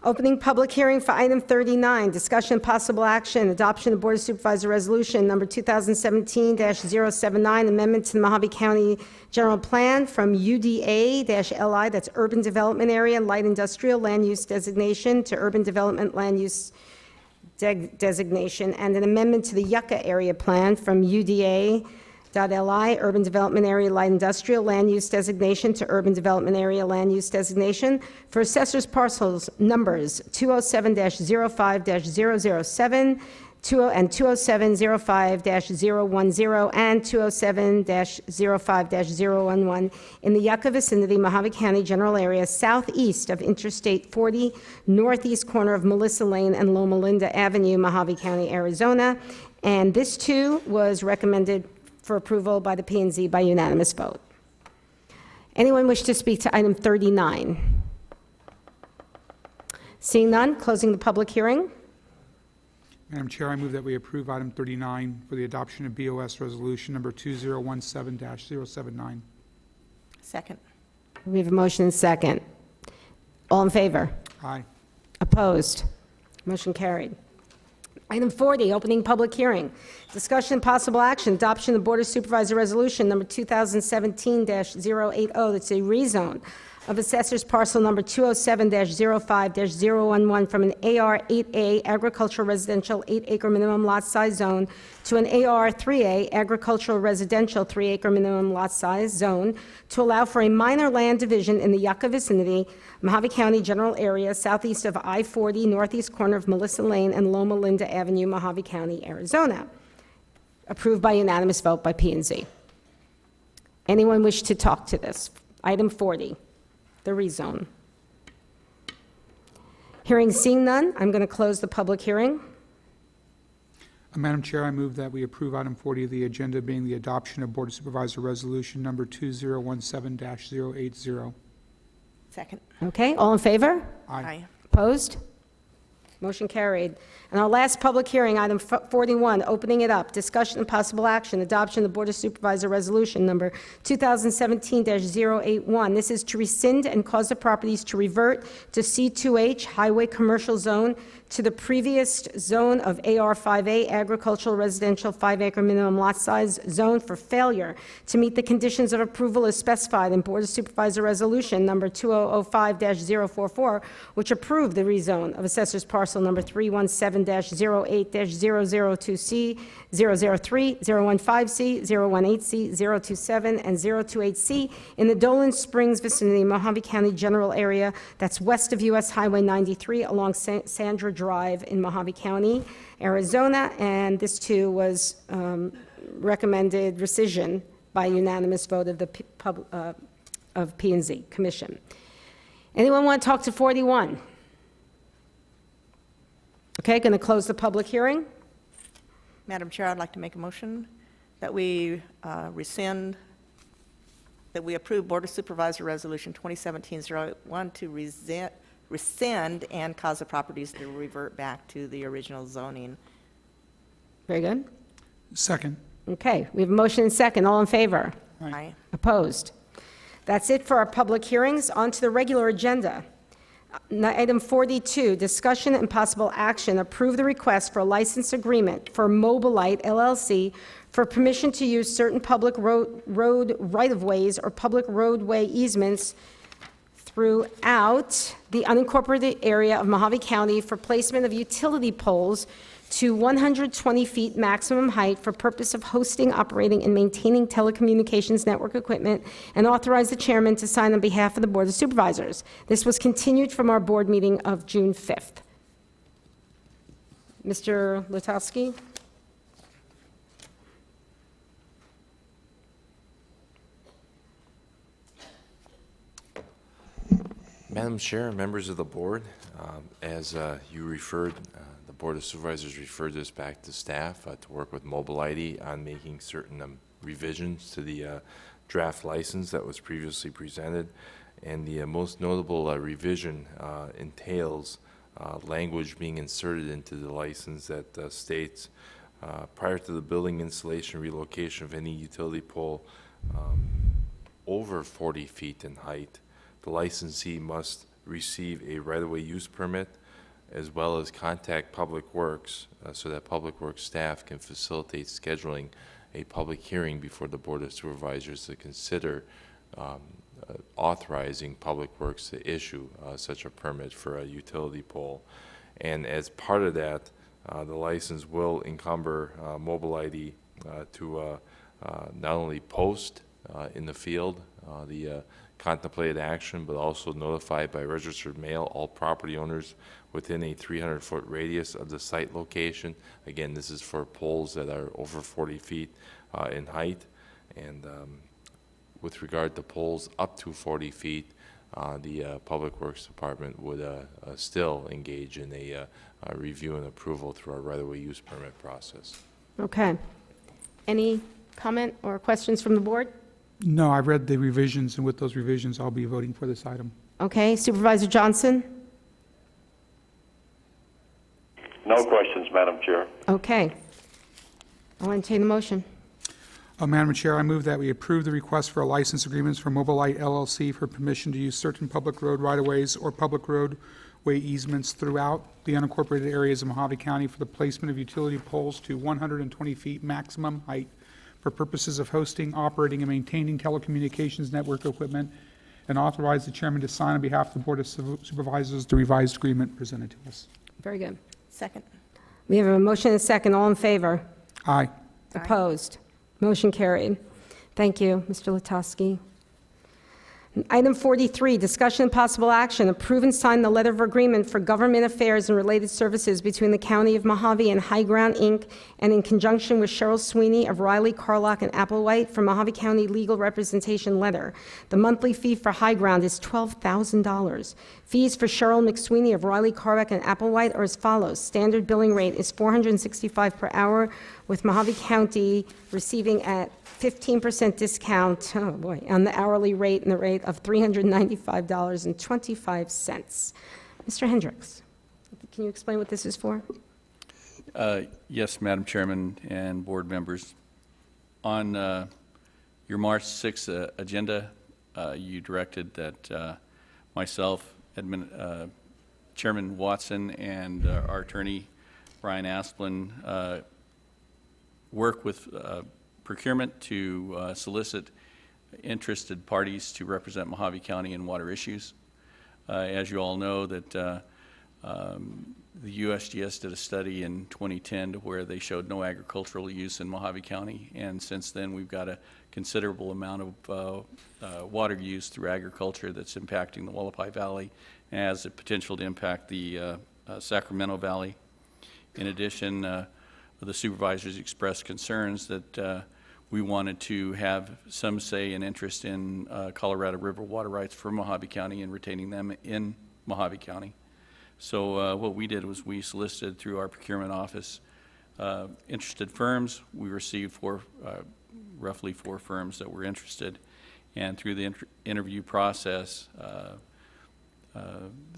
Opening public hearing for item 39, discussion and possible action, adoption of Board of Supervisor Resolution Number 2017-079, amendment to the Mojave County General Plan from UDA-LI, that's Urban Development Area, Light Industrial Land Use Designation, to Urban Development Land Use Designation, and an amendment to the Yucca Area Plan from UDA .li, urban development area light industrial land use designation to urban development area land use designation for assessors parcels numbers 207-05-007, and 207-05-010, and 207-05-011 in the Yucca vicinity, Mojave County general area, southeast of Interstate 40, northeast corner of Melissa Lane and Loma Linda Avenue, Mojave County, Arizona. And this, too, was recommended for approval by the P&Z by unanimous vote. Anyone wish to speak to item 39? Seeing none, closing the public hearing. Madam Chair, I move that we approve item 39 for the adoption of BOS Resolution Number 2017-079. Second. We have a motion and second. All in favor? Aye. Opposed? Motion carried. Item 40, opening public hearing. Discussion and possible action, adoption of the Board of Supervisor Resolution Number 2017-080, that's a rezone of assessors parcel number 207-05-011 from an AR 8A agricultural residential 8-acre minimum lot size zone to an AR 3A agricultural residential 3-acre minimum lot size zone to allow for a minor land division in the Yucca vicinity, Mojave County general area, southeast of I-40, northeast corner of Melissa Lane and Loma Linda Avenue, Mojave County, Arizona. Approved by unanimous vote by P&Z. Anyone wish to talk to this? Item 40. The rezone. Hearing seeing none, I'm going to close the public hearing. Madam Chair, I move that we approve item 40 of the agenda being the adoption of Board of Supervisor Resolution Number 2017-080. Second. Okay, all in favor? Aye. Opposed? Motion carried. And our last public hearing, item 41, opening it up, discussion and possible action, adoption of the Board of Supervisor Resolution Number 2017-081. This is to rescind and cause the properties to revert to C2H Highway Commercial Zone to the previous zone of AR5A Agricultural Residential 5-acre minimum lot size zone for failure to meet the conditions of approval as specified in Board of Supervisor Resolution Number 2005-044, which approved the rezone of assessors parcel number 317-08-002C, 003, 015C, 018C, 027, and 028C in the Dolan Springs vicinity, Mojave County general area, that's west of US Highway 93 along Sandra Drive in Mojave County, Arizona, and this too was recommended rescission by unanimous vote of the P&Z Commission. Anyone want to talk to 41? Okay, going to close the public hearing. Madam Chair, I'd like to make a motion that we rescind, that we approve Board of Supervisor Resolution 2017-081 to rescind and cause the properties to revert back to the original zoning. Very good. Second. Okay, we have a motion and second. All in favor? Aye. Opposed? That's it for our public hearings. On to the regular agenda. Item 42, discussion and possible action, approve the request for a license agreement for Mobilite LLC for permission to use certain public road right-of-ways or public roadway easements throughout the unincorporated area of Mojave County for placement of utility poles to 120 feet maximum height for purpose of hosting, operating, and maintaining telecommunications network equipment, and authorize the chairman to sign on behalf of the Board of Supervisors. This was continued from our board meeting of June 5th. Mr. Lutowski? Madam Chair, members of the board, as you referred, the Board of Supervisors referred this back to staff to work with Mobilite on making certain revisions to the draft license that was previously presented. And the most notable revision entails language being inserted into the license that states prior to the building, installation, relocation of any utility pole over 40 feet in height, the licensee must receive a right-of-way use permit as well as contact Public Works so that Public Works staff can facilitate scheduling a public hearing before the Board of Supervisors to consider authorizing Public Works to issue such a permit for a utility pole. And as part of that, the license will encumber Mobilite to not only post in the field the contemplated action, but also notify by registered mail all property owners within a 300-foot radius of the site location. Again, this is for poles that are over 40 feet in height. And with regard to poles up to 40 feet, the Public Works Department would still engage in a review and approval through our right-of-way use permit process. Okay. Any comment or questions from the board? No, I've read the revisions, and with those revisions, I'll be voting for this item. Okay, Supervisor Johnson? No questions, Madam Chair. Okay. I'll entertain the motion. Madam Chair, I move that we approve the request for a license agreements for Mobilite LLC for permission to use certain public road right-of-ways or public roadway easements throughout the unincorporated areas of Mojave County for the placement of utility poles to 120 feet maximum height for purposes of hosting, operating, and maintaining telecommunications network equipment, and authorize the chairman to sign on behalf of the Board of Supervisors the revised agreement presented to us. Very good. Second. We have a motion and a second. All in favor? Aye. Opposed? Motion carried. Thank you, Mr. Latowski. Item 43, discussion and possible action, approve and sign the letter of agreement for government affairs and related services between the County of Mojave and High Ground, Inc., and in conjunction with Cheryl Sweeney of Riley, Carlock, and Applewhite for Mojave County Legal Representation Letter. The monthly fee for High Ground is $12,000. Fees for Cheryl McSweeney of Riley, Carlock, and Applewhite are as follows. Standard billing rate is $465 per hour, with Mojave County receiving at 15% discount, oh boy, on the hourly rate and the rate of $395.25. Mr. Hendricks, can you explain what this is for? Yes, Madam Chairman and board members. On your March 6th agenda, you directed that myself, Chairman Watson, and our attorney, Brian Asplin, work with procurement to solicit interested parties to represent Mojave County in water issues. As you all know, that the USGS did a study in 2010 to where they showed no agricultural use in Mojave County, and since then we've got a considerable amount of water use through agriculture that's impacting the Wallapai Valley and has the potential to impact the Sacramento Valley. In addition, the supervisors expressed concerns that we wanted to have some say and interest in Colorado River water rights for Mojave County and retaining them in Mojave County. So what we did was we solicited through our procurement office interested firms. We received roughly four firms that were interested, and through the interview process,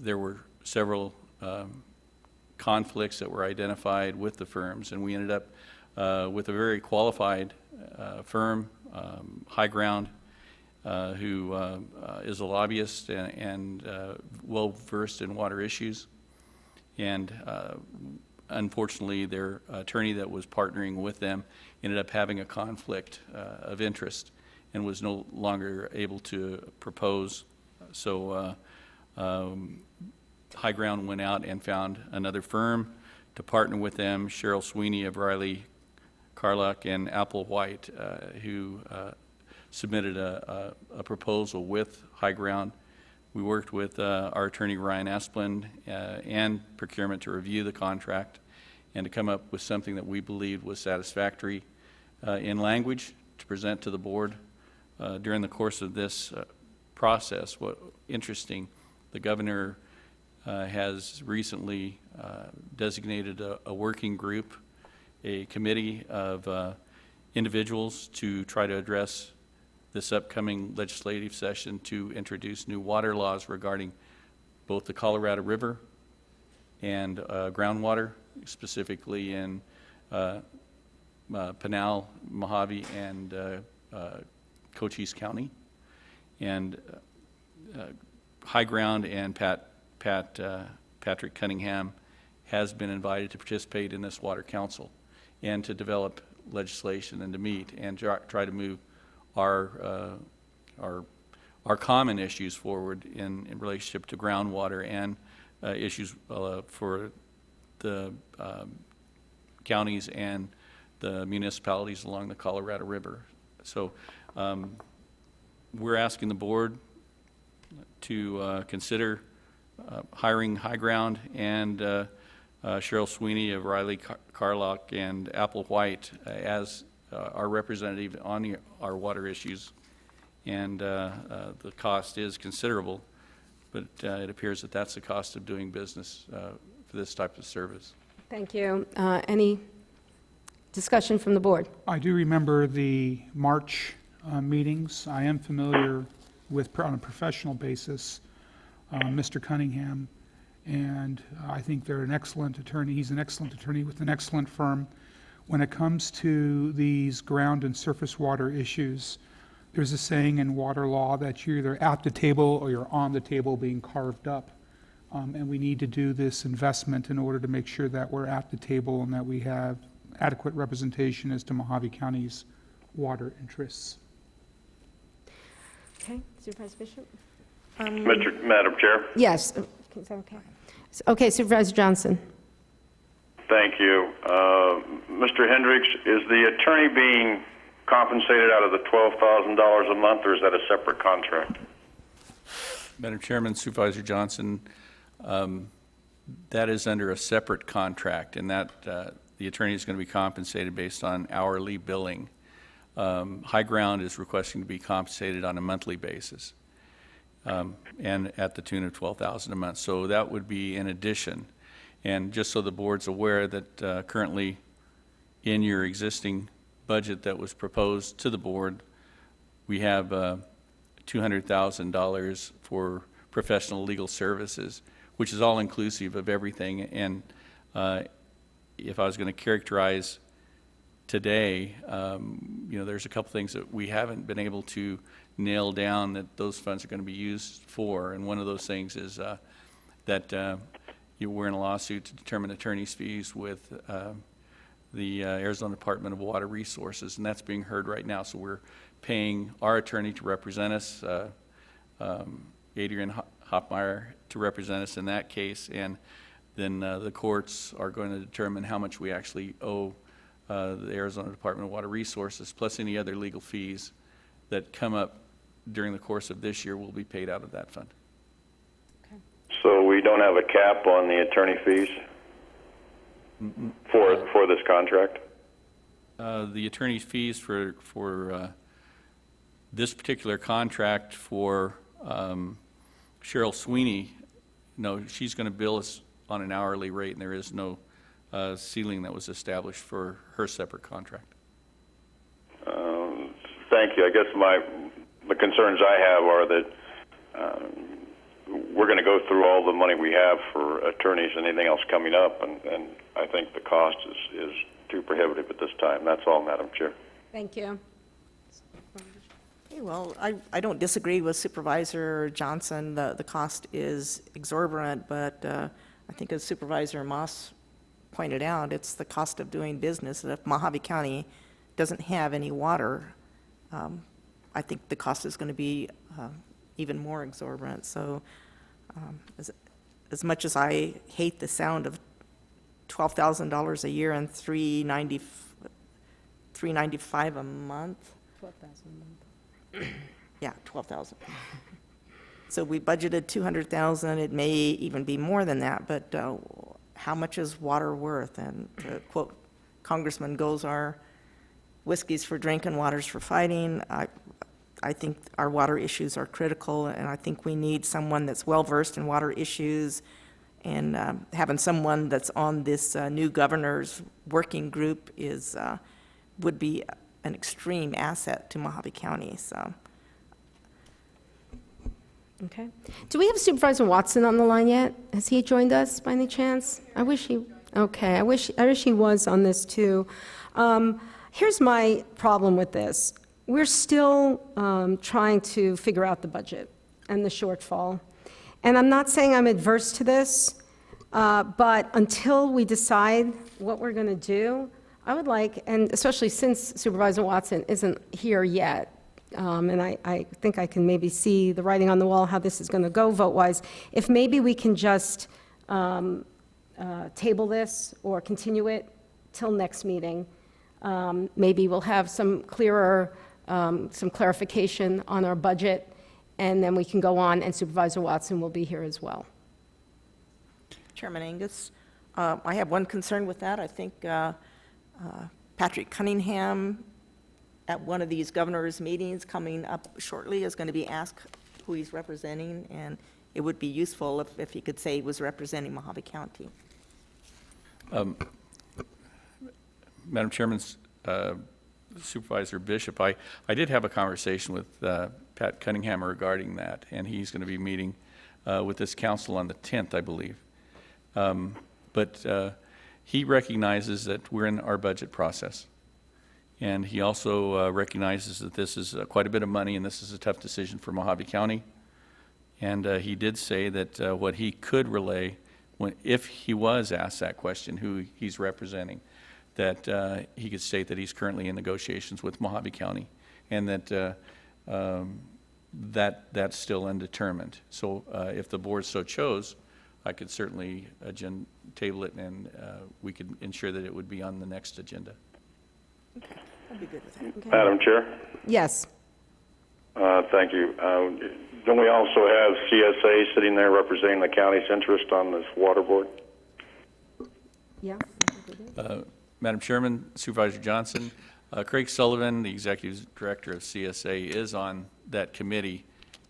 there were several conflicts that were identified with the firms, and we ended up with a very qualified firm, High Ground, who is a lobbyist and well-versed in water issues. And unfortunately, their attorney that was partnering with them ended up having a conflict of interest and was no longer able to propose. So High Ground went out and found another firm to partner with them, Cheryl Sweeney of Riley, Carlock, and Applewhite, who submitted a proposal with High Ground. We worked with our attorney, Ryan Asplin, and procurement to review the contract and to come up with something that we believed was satisfactory in language to present to the board. During the course of this process, interesting, the governor has recently designated a working group, a committee of individuals to try to address this upcoming legislative session to introduce new water laws regarding both the Colorado River and groundwater, specifically in Pinal, Mojave, and Cochise County. And High Ground and Patrick Cunningham has been invited to participate in this Water Council and to develop legislation and to meet and try to move our common issues forward in relationship to groundwater and issues for the counties and the municipalities along the Colorado River. So we're asking the board to consider hiring High Ground and Cheryl Sweeney of Riley Carlock and Apple White as our representative on our water issues. And the cost is considerable, but it appears that that's the cost of doing business for this type of service. Thank you. Any discussion from the board? I do remember the March meetings. I am familiar with, on a professional basis, Mr. Cunningham, and I think they're an excellent attorney. He's an excellent attorney with an excellent firm. When it comes to these ground and surface water issues, there's a saying in water law that you're either at the table or you're on the table being carved up. And we need to do this investment in order to make sure that we're at the table and that we have adequate representation as to Mojave County's water interests. Okay, Supervisor Bishop? Madam Chair. Yes. Is that okay? Okay, Supervisor Johnson. Thank you. Mr. Hendricks, is the attorney being compensated out of the $12,000 a month, or is that a separate contract? Madam Chairman, Supervisor Johnson, that is under a separate contract, and that the attorney is going to be compensated based on hourly billing. High Ground is requesting to be compensated on a monthly basis, and at the tune of $12,000 a month. So that would be in addition. And just so the board's aware that currently in your existing budget that was proposed to the board, we have $200,000 for professional legal services, which is all inclusive of everything. And if I was going to characterize today, there's a couple things that we haven't been able to nail down that those funds are going to be used for. And one of those things is that we're in a lawsuit to determine attorney's fees with the Arizona Department of Water Resources, and that's being heard right now. So we're paying our attorney to represent us, Adrian Hopmeyer, to represent us in that case, and then the courts are going to determine how much we actually owe the Arizona Department of Water Resources, plus any other legal fees that come up during the course of this year will be paid out of that fund. So we don't have a cap on the attorney fees for this contract? The attorney's fees for this particular contract for Cheryl Sweeney, no, she's going to bill us on an hourly rate, and there is no ceiling that was established for her separate contract. Thank you. I guess the concerns I have are that we're going to go through all the money we have for attorneys and anything else coming up, and I think the cost is too prohibitive at this time. That's all, Madam Chair. Thank you. Okay, well, I don't disagree with Supervisor Johnson. The cost is exorbitant, but I think as Supervisor Moss pointed out, it's the cost of doing business. And if Mojave County doesn't have any water, I think the cost is going to be even more exorbitant. So as much as I hate the sound of $12,000 a year and $395 a month. 12,000 a month. Yeah, 12,000. So we budgeted 200,000. It may even be more than that, but how much is water worth? And to quote Congressman Gozar, whiskey's for drinking, water's for fighting. I think our water issues are critical, and I think we need someone that's well-versed in water issues, and having someone that's on this new governor's working group would be an extreme asset to Mojave County. So. Okay. Do we have Supervisor Watson on the line yet? Has he joined us by any chance? I wish he. Okay. I wish he was on this too. Here's my problem with this. We're still trying to figure out the budget and the shortfall. And I'm not saying I'm adverse to this, but until we decide what we're going to do, I would like, and especially since Supervisor Watson isn't here yet, and I think I can maybe see the writing on the wall how this is going to go vote-wise, if maybe we can just table this or continue it till next meeting, Maybe we'll have some clearer, some clarification on our budget, and then we can go on, and Supervisor Watson will be here as well. Chairman Angus, I have one concern with that. I think Patrick Cunningham, at one of these governor's meetings coming up shortly, is going to be asked who he's representing, and it would be useful if he could say he was representing Mojave County. Madam Chairman, Supervisor Bishop, I did have a conversation with Pat Cunningham regarding that, and he's going to be meeting with this council on the 10th, I believe. But he recognizes that we're in our budget process. And he also recognizes that this is quite a bit of money, and this is a tough decision for Mojave County. And he did say that what he could relay, if he was asked that question, who he's representing, that he could state that he's currently in negotiations with Mojave County, and that that's still undetermined. So if the board so chose, I could certainly table it, and we could ensure that it would be on the next agenda. Okay, I'd be good with that. Okay. Madam Chair? Yes. Thank you. Don't we also have CSA sitting there representing the county's interest on this water board? Yeah. Madam Chairman, Supervisor Johnson, Craig Sullivan, the Executive Director of CSA, is on that committee.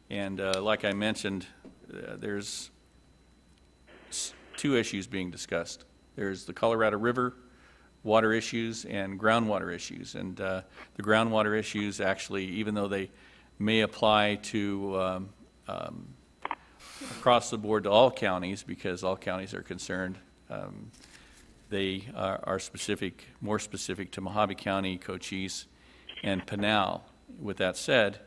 And like I mentioned, there's two issues being discussed. There's the Colorado River water issues and groundwater issues. And the groundwater issues actually, even though they may apply to across the board to all counties, because all counties are concerned, they are specific, more specific to Mojave County, Cochise, and Pinal. With that said,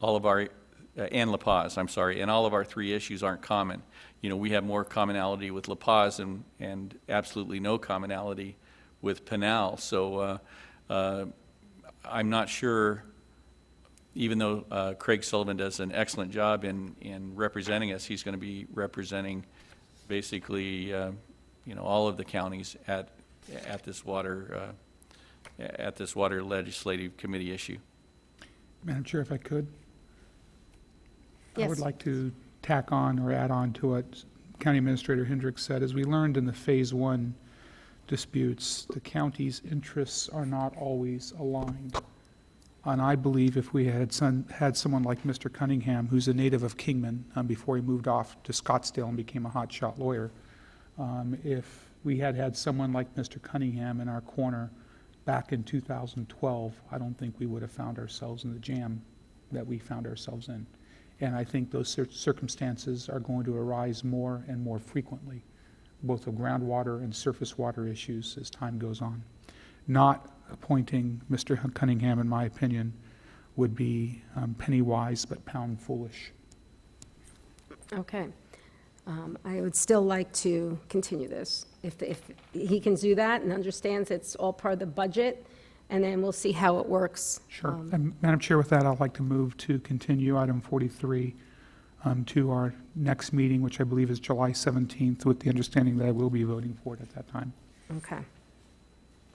all of our, and La Paz, I'm sorry, and all of our three issues aren't common. You know, we have more commonality with La Paz and absolutely no commonality with Pinal. So I'm not sure, even though Craig Sullivan does an excellent job in representing us, he's going to be representing basically you know, all of the counties at this water legislative committee issue. Madam Chair, if I could? Yes. I would like to tack on or add on to what County Administrator Hendricks said. As we learned in the Phase 1 disputes, the county's interests are not always aligned. And I believe if we had someone like Mr. Cunningham, who's a native of Kingman, before he moved off to Scottsdale and became a hotshot lawyer, if we had someone like Mr. Cunningham in our corner back in 2012, I don't think we would have found ourselves in the jam that we found ourselves in. And I think those circumstances are going to arise more and more frequently, both of groundwater and surface water issues as time goes on. Not appointing Mr. Cunningham, in my opinion, would be penny wise but pound foolish. Okay. I would still like to continue this. If he can do that and understands it's all part of the budget, and then we'll see how it works. Sure. And Madam Chair, with that, I'd like to move to continue item 43 to our next meeting, which I believe is July 17th, with the understanding that I will be voting for it at that time. Okay.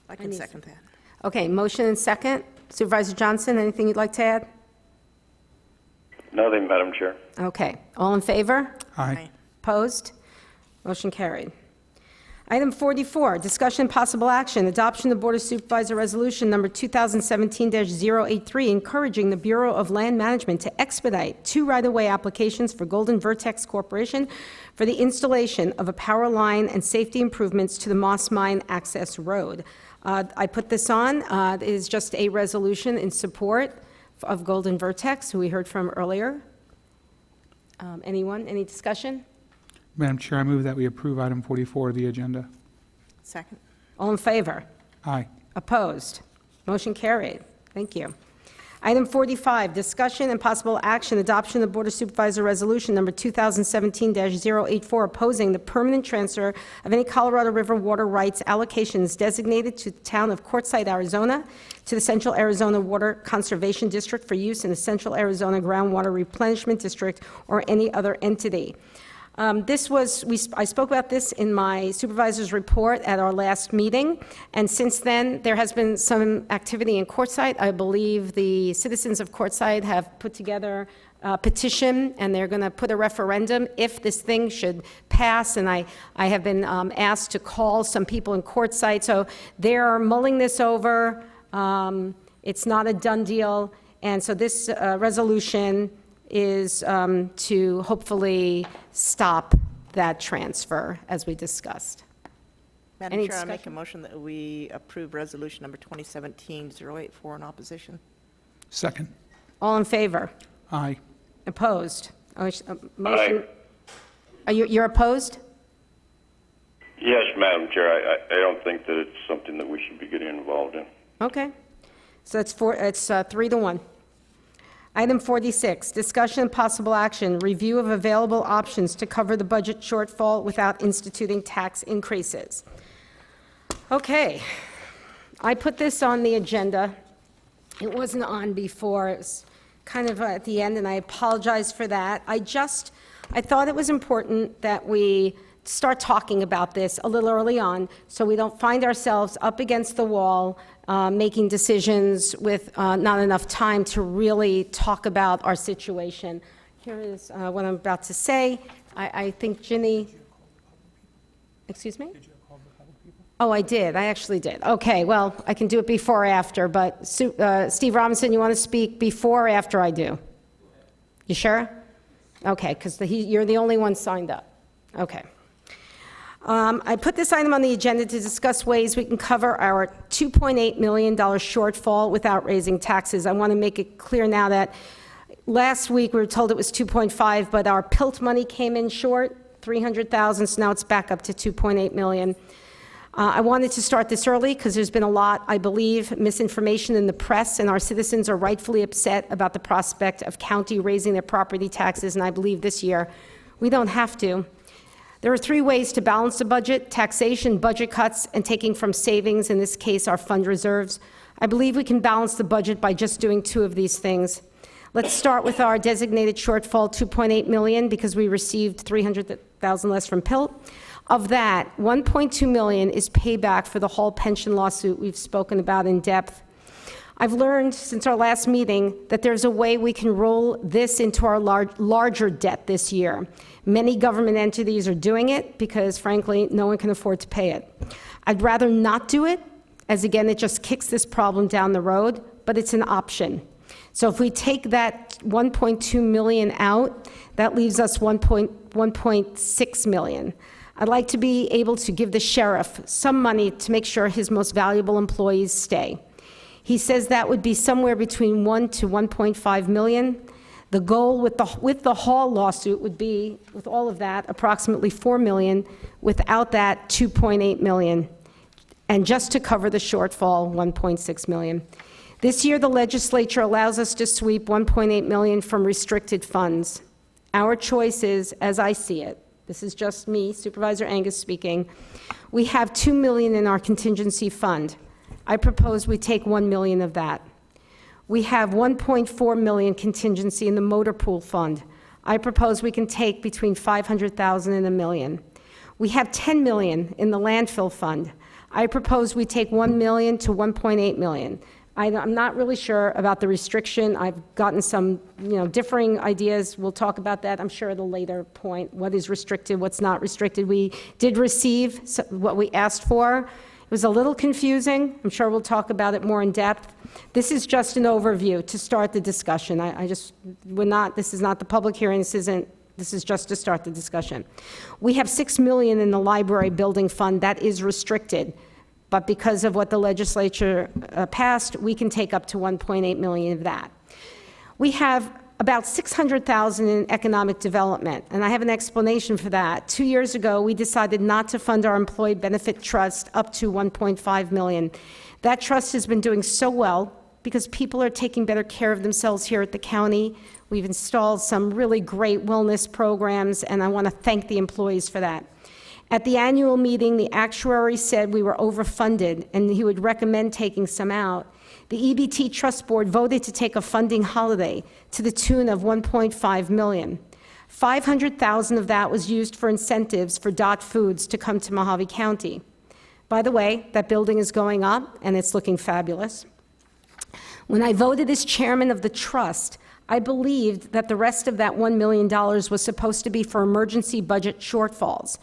I can second that. Okay, motion and second. Supervisor Johnson, anything you'd like to add? Nothing, Madam Chair. Okay. All in favor? Aye. Opposed? Motion carried. Item 44, discussion and possible action, adoption of the Board of Supervisor Resolution Number 2017-083, encouraging the Bureau of Land Management to expedite 2 right-of-way applications for Golden Vertex Corporation for the installation of a power line and safety improvements to the Moss Mine Access Road. I put this on. It is just a resolution in support of Golden Vertex, who we heard from earlier. Anyone? Any discussion? Madam Chair, I move that we approve item 44 of the agenda. Second. All in favor? Aye. Opposed? Motion carried. Thank you. Item 45, discussion and possible action, adoption of the Board of Supervisor Resolution Number 2017-084, opposing the permanent transfer of any Colorado River water rights allocations designated to the town of Quartzsite, Arizona, to the Central Arizona Water Conservation District for use in the Central Arizona Groundwater Replenishment District or any other entity. I spoke about this in my supervisor's report at our last meeting, and since then, there has been some activity in Quartzsite. I believe the citizens of Quartzsite have put together a petition, and they're going to put a referendum if this thing should pass, and I have been asked to call some people in Quartzsite, so they're mulling this over. It's not a done deal, and so this resolution is to hopefully stop that transfer, as we discussed. Madam Any Chair, I make a discussion? motion that we approve resolution number 2017-084 in opposition. Second. All in favor? Aye. Opposed? Motion. You're opposed? Yes, Madam Chair, I don't think that it's something that we should be getting involved in. Okay. So it's 3-1. Item 46, discussion and possible action, review of available options to cover the budget shortfall without instituting tax increases. Okay. I put this on the agenda. It wasn't on before. It was kind of at the end, and I apologize for that. I thought it was important that we start talking about this a little early on so we don't find ourselves up against the wall making decisions with not enough time to really talk about our situation. Here is what I'm about to say. I think Ginny, excuse me? Oh, I did. I actually did. Okay, well, I can do it before or after, but Steve Robinson, you want to speak before or after I do? You sure? Okay, because you're the only one signed up. Okay. I put this item on the agenda to discuss ways we can cover our $2.8 million shortfall without raising taxes. I want to make it clear now that last week we were told it was 2.5, but our PILT money came in short, $300,000, so now it's back up to 2.8 million. I wanted to start this early because there's been a lot, I believe, misinformation in the press, and our citizens are rightfully upset about the prospect of county raising their property taxes, and I believe this year we don't have to. There are 3 ways to balance the budget: taxation, budget cuts, and taking from savings, in this case, our fund reserves. I believe we can balance the budget by just doing 2 of these things. Let's start with our designated shortfall, 2.8 million, because we received 300,000 less from PILT. Of that, 1.2 million is payback for the whole pension lawsuit we've spoken about in depth. I've learned since our last meeting that there's a way we can roll this into our larger debt this year. Many government entities are doing it because, frankly, no one can afford to pay it. I'd rather not do it, as again, it just kicks this problem down the road, but it's an option. So if we take that 1.2 million out, that leaves us 1.6 million. I'd like to be able to give the sheriff some money to make sure his most valuable employees stay. He says that would be somewhere between 1 to 1.5 million. The goal with the Hall lawsuit would be, with all of that, approximately 4 million. Without that, 2.8 million. And just to cover the shortfall, 1.6 million. This year, the legislature allows us to sweep 1.8 million from restricted funds. Our choice is, as I see it, this is just me, Supervisor Angus speaking, we have 2 million in our contingency fund. I propose we take 1 million of that. We have 1.4 million contingency in the motor pool fund. I propose we can take between 500,000 and $1 million. We have 10 million in the landfill fund. I propose we take 1 million to 1.8 million. I'm not really sure about the restriction. I've gotten some, differing ideas. We'll talk about that, I'm sure, at a later point. What is restricted, what's not restricted. We did receive what we asked for. It was a little confusing. I'm sure we'll talk about it more in depth. This is just an overview to start the discussion. This is not the public hearing. This is just to start the discussion. We have 6 million in the library building fund that is restricted. But because of what the legislature passed, we can take up to 1.8 million of that. We have about 600,000 in economic development, and I have an explanation for that. 2 years ago, we decided not to fund our employee benefit trust up to 1.5 million. That trust has been doing so well because people are taking better care of themselves here at the county. We've installed some really great wellness programs, and I want to thank the employees for that. At the annual meeting, the actuary said we were overfunded and he would recommend taking some out. The EBT Trust Board voted to take a funding holiday to the tune of 1.5 million. $500,000 of that was used for incentives for Dot Foods to come to Mojave County. By the way, that building is going up, and it's looking fabulous. When I voted as chairman of the trust, I believed that the rest of that $1 million was supposed to be for emergency budget shortfalls.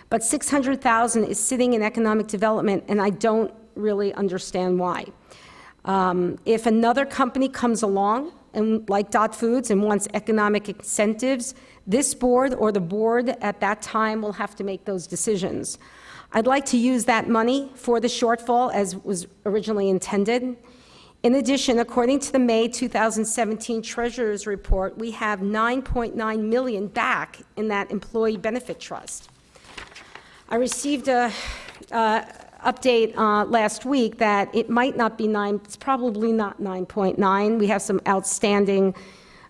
But $600,000 is sitting in economic development, and I don't really understand why. If another company comes along, and like Dot Foods, and wants economic incentives, this board or the board at that time will have to make those decisions. I'd like to use that money for the shortfall as was originally intended. In addition, according to the May 2017 Treasurer's Report, we have $9.9 million back in that employee benefit trust. I received a update last week that it might not be it's probably not 9.9. We have some outstanding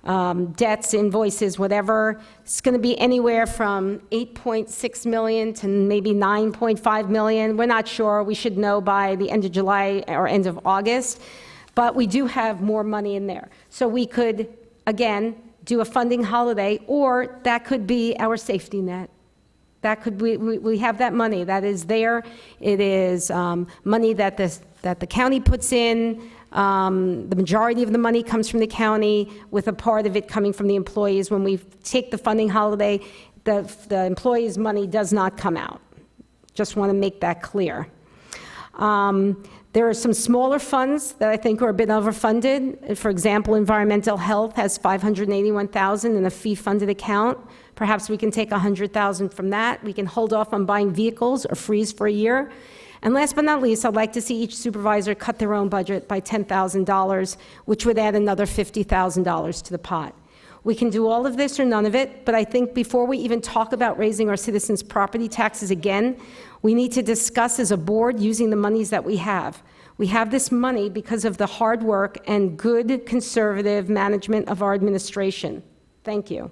debts, invoices, whatever. It's going to be anywhere from 8.6 million to maybe 9.5 million. We're not sure. We should know by the end of July or end of August. But we do have more money in there. So we could, again, do a funding holiday, or that could be our safety net. That could we have that money that is there. It is money that the county puts in. The majority of the money comes from the county, with a part of it coming from the employees. When we take the funding holiday, the employees' money does not come out. Just want to make that clear. There are some smaller funds that I think are a bit overfunded. For example, environmental health has $581,000 in a fee-funded account. Perhaps we can take $100,000 from that. We can hold off on buying vehicles or freeze for a year. And last but not least, I'd like to see each supervisor cut their own budget by $10,000, which would add another $50,000 to the pot. We can do all of this or none of it, but I think before we even talk about raising our citizens' property taxes again, we need to discuss as a board using the monies that we have. We have this money because of the hard work and good conservative management of our administration. Thank you.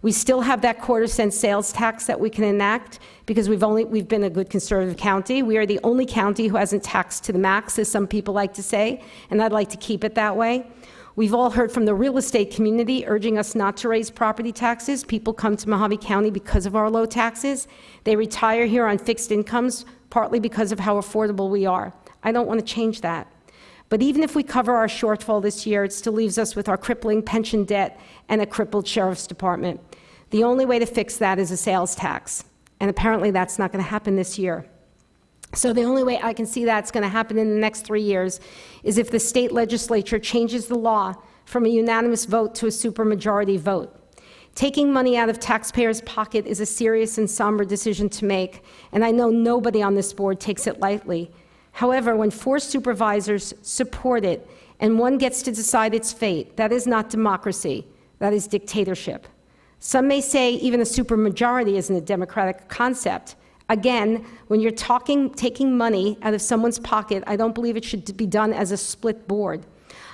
We still have that quarter-cent sales tax that we can enact because we've been a good conservative county. We are the only county who hasn't taxed to the max, as some people like to say, and I'd like to keep it that way. We've all heard from the real estate community urging us not to raise property taxes. People come to Mojave County because of our low taxes. They retire here on fixed incomes, partly because of how affordable we are. I don't want to change that. But even if we cover our shortfall this year, it still leaves us with our crippling pension debt and a crippled sheriff's department. The only way to fix that is a sales tax, and apparently that's not going to happen this year. So the only way I can see that's going to happen in the next 3 years is if the state legislature changes the law from a unanimous vote to a supermajority vote. Taking money out of taxpayers' pocket is a serious and somber decision to make, and I know nobody on this board takes it lightly. However, when 4 supervisors support it and one gets to decide its fate, that is not democracy, that is dictatorship. Some may say even a supermajority isn't a democratic concept. Again, when you're taking money out of someone's pocket, I don't believe it should be done as a split board.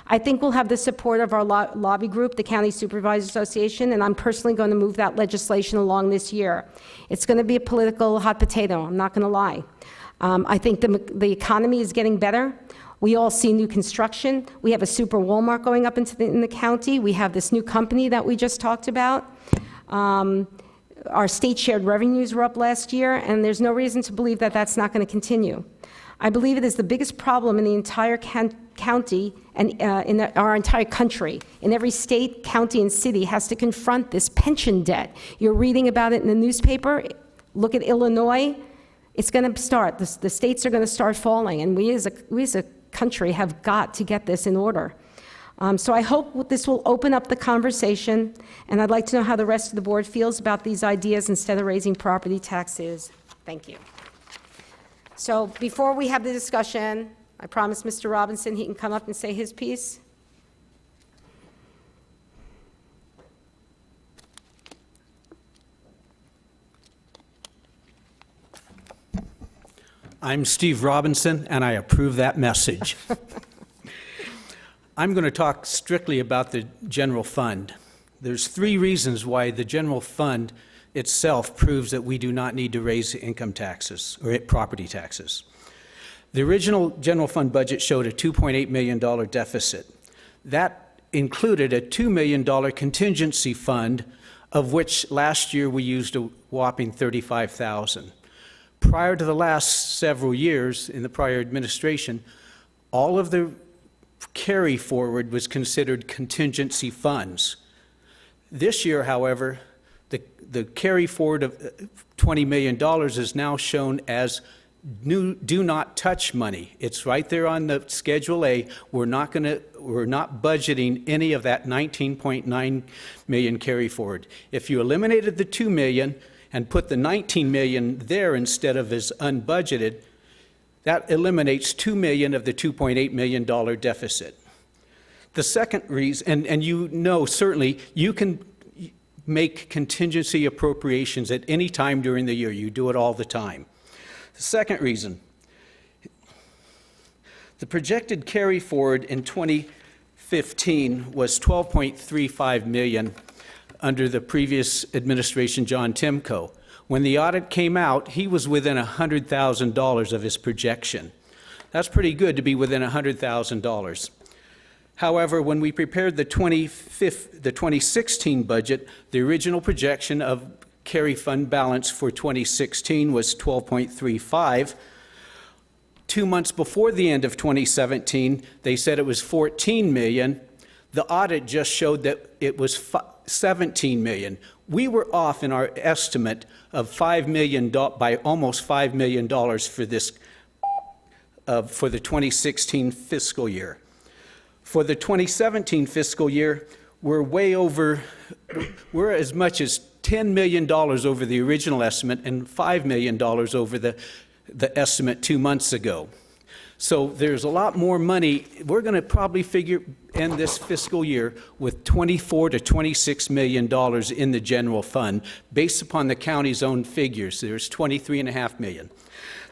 I think we'll have the support of our lobby group, the County Supervisors Association, and I'm personally going to move that legislation along this year. It's going to be a political hot potato, I'm not going to lie. I think the economy is getting better. We all see new construction. We have a super Walmart going up in the county. We have this new company that we just talked about. Our state shared revenues were up last year, and there's no reason to believe that that's not going to continue. I believe it is the biggest problem in the entire county and in our entire country. In every state, county, and city has to confront this pension debt. You're reading about it in the newspaper. Look at Illinois. It's going to start. The states are going to start falling, and we as a country have got to get this in order. So I hope this will open up the conversation, and I'd like to know how the rest of the board feels about these ideas instead of raising property taxes. Thank you. So before we have the discussion, I promised Mr. Robinson he can come up and say his piece. I'm Steve Robinson, and I approve that message. I'm going to talk strictly about the general fund. There's 3 reasons why the general fund itself proves that we do not need to raise income taxes or property taxes. The original general fund budget showed a $2.8 million deficit. That included a $2 million contingency fund of which last year we used a whopping 35,000. Prior to the last several years in the prior administration, all of the carry forward was considered contingency funds. This year, however, the carry forward of $20 million is now shown as new do not touch money. It's right there on the Schedule A. We're not budgeting any of that 19.9 million carry forward. If you eliminated the 2 million and put the 19 million there instead of as unbudgeted, that eliminates 2 million of the $2.8 million deficit. The second reason, and you know certainly you can make contingency appropriations at any time during the year. You do it all the time. The second reason, the projected carry forward in 2015 was 12.35 million under the previous administration, John Timko. When the audit came out, he was within $100,000 of his projection. That's pretty good to be within $100,000. However, when we prepared the 2016 budget, the original projection of carry fund balance for 2016 was 12.35. 2 months before the end of 2017, they said it was 14 million. The audit just showed that it was 17 million. We were off in our estimate of $5 million by almost $5 million for this for the 2016 fiscal year. For the 2017 fiscal year, we're as much as $10 million over the original estimate and $5 million over the estimate 2 months ago. So there's a lot more money. We're going to probably end this fiscal year with $24 to $26 million in the general fund, based upon the county's own figures. There's $23.5 million.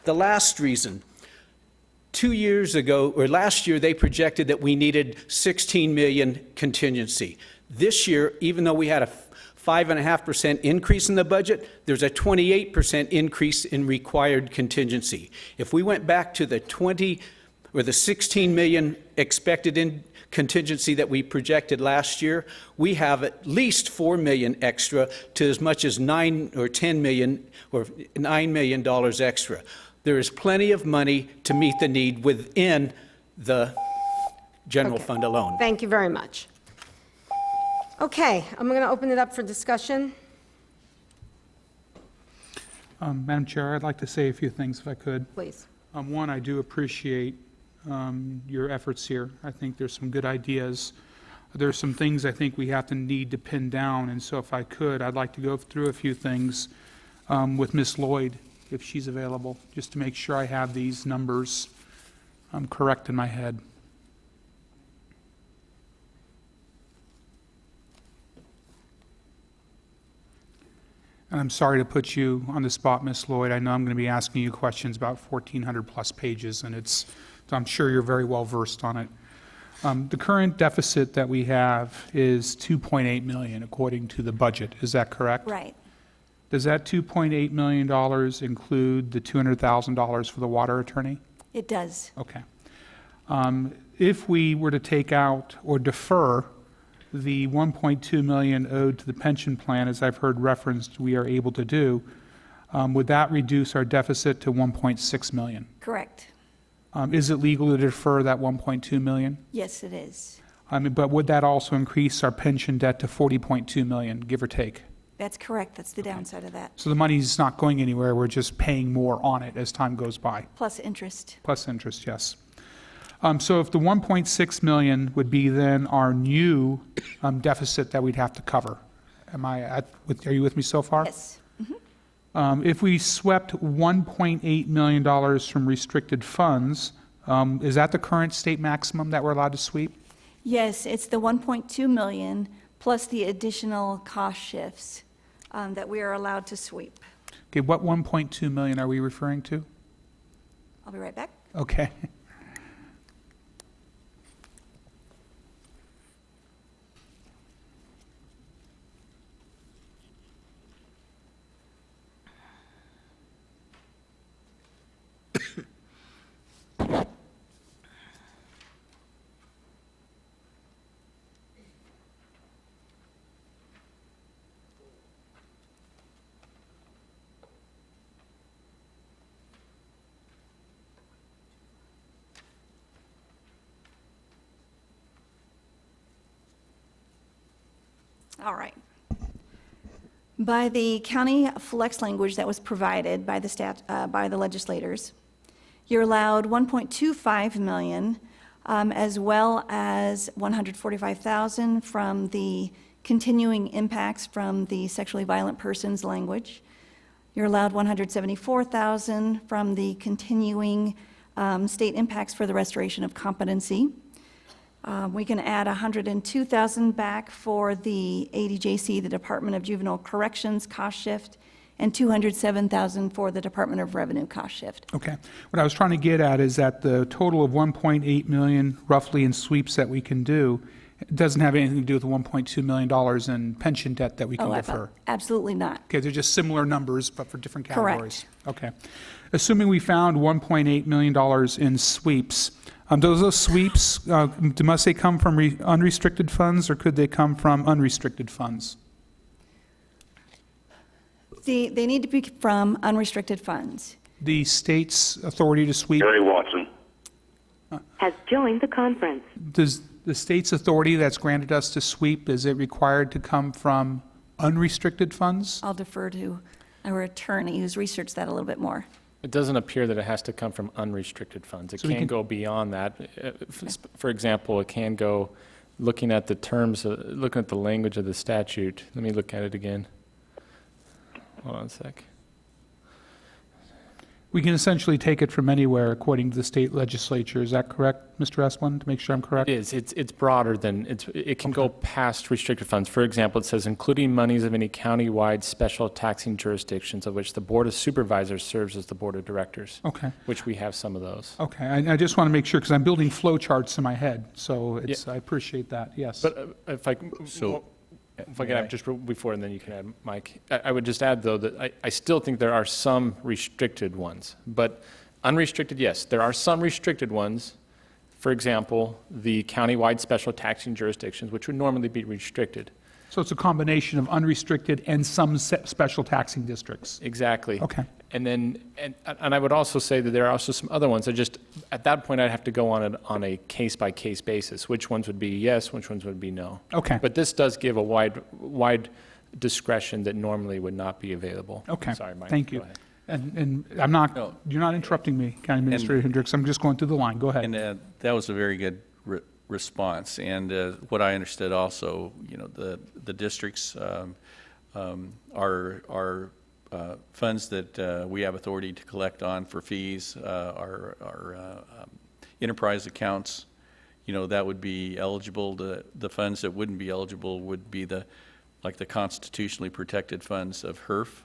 The last reason, 2 years ago, or last year, they projected that we needed 16 million contingency. This year, even though we had a 5.5% increase in the budget, there's a 28% increase in required contingency. If we went back to the 16 million expected in contingency that we projected last year, we have at least 4 million extra to as much as 9 or 10 million or $9 million extra. There is plenty of money to meet the need within the general fund alone. Thank you very much. Okay, I'm going to open it up for discussion. Madam Chair, I'd like to say a few things if I could. Please. One, I do appreciate your efforts here. I think there's some good ideas. There's some things I think we need to pin down, and so if I could, I'd like to go through a few things with Ms. Lloyd, if she's available, just to make sure I have these numbers correct in my head. And I'm sorry to put you on the spot, Ms. Lloyd. I know I'm going to be asking you questions about 1,400 plus pages, and I'm sure you're very well versed on it. The current deficit that we have is $2.8 million according to the budget. Is that correct? Right. Does that $2.8 million include the $200,000 for the water attorney? It does. Okay. If we were to take out or defer the $1.2 million owed to the pension plan, as I've heard referenced we are able to do, would that reduce our deficit to $1.6 million? Correct. Is it legal to defer that $1.2 million? Yes, it is. But would that also increase our pension debt to $40.2 million, give or take? That's correct. That's the downside of that. So the money's not going anywhere. We're just paying more on it as time goes by. Plus interest. Plus interest, yes. So if the 1.6 million would be then our new deficit that we'd have to cover. Are you with me so far? Yes. If we swept $1.8 million from restricted funds, is that the current state maximum that we're allowed to sweep? Yes, it's the 1.2 million plus the additional cost shifts that we are allowed to sweep. Okay, what 1.2 million are we referring to? I'll be right back. Okay. All right. By the county flex language that was provided by by the legislators, you're allowed 1.25 million, as well as 145,000 from the continuing impacts from the sexually violent persons language. You're allowed 174,000 from the continuing state impacts for the restoration of competency. We can add 102,000 back for the ADJC, the Department of Juvenile Corrections cost shift, and 207,000 for the Department of Revenue cost shift. Okay. What I was trying to get at is that the total of 1.8 million roughly in sweeps that we can do doesn't have anything to do with the $1.2 million in pension debt that we can defer. Absolutely not. Okay, they're just similar numbers, but for different categories. Correct. Okay. Assuming we found $1.8 million in sweeps, those sweeps, must they come from unrestricted funds, or could they come from unrestricted funds? They need to be from unrestricted funds. The state's authority to sweep, Gary Watson. Has joined the conference. does the state's authority that's granted us to sweep, is it required to come from unrestricted funds? I'll defer to our attorney who's researched that a little bit more. It doesn't appear that it has to come from unrestricted funds. It So we can can- go beyond that. For example, it can go, looking at the terms, looking at the language of the statute. Let me look at it again. Hold on a sec. We can essentially take it from anywhere according to the state legislature. Is that correct, Mr. Esplin, to make sure I'm correct? It is. It's broader than, it can go past restricted funds. For example, it says including monies of any county-wide special taxing jurisdictions of which the Board of Supervisors serves as the Board of Directors. Okay. Which we have some of those. Okay, I just want to make sure, because I'm building flow charts in my head, so it's, I appreciate that, yes. But if I can add just before, and then you can add, Mike. I would just add, though, that I still think there are some restricted ones. But unrestricted, yes, there are some restricted ones. For example, the county-wide special taxing jurisdictions, which would normally be restricted. So it's a combination of unrestricted and some special taxing districts? Exactly. Okay. And then, and I would also say that there are also some other ones that just, at that point, I'd have to go on a case-by-case basis. Which ones would be yes, which ones would be no. Okay. But this does give a wide discretion that normally would not be available. Okay. Sorry, Mike. Thank you. Go ahead. And I'm not, No. you're not interrupting me, County Administrator Hendricks. I'm just going through the line. Go ahead. And that was a very good response. And what I understood also, the districts are funds that we have authority to collect on for fees, our enterprise accounts, that would be eligible. The funds that wouldn't be eligible would be the constitutionally protected funds of HERF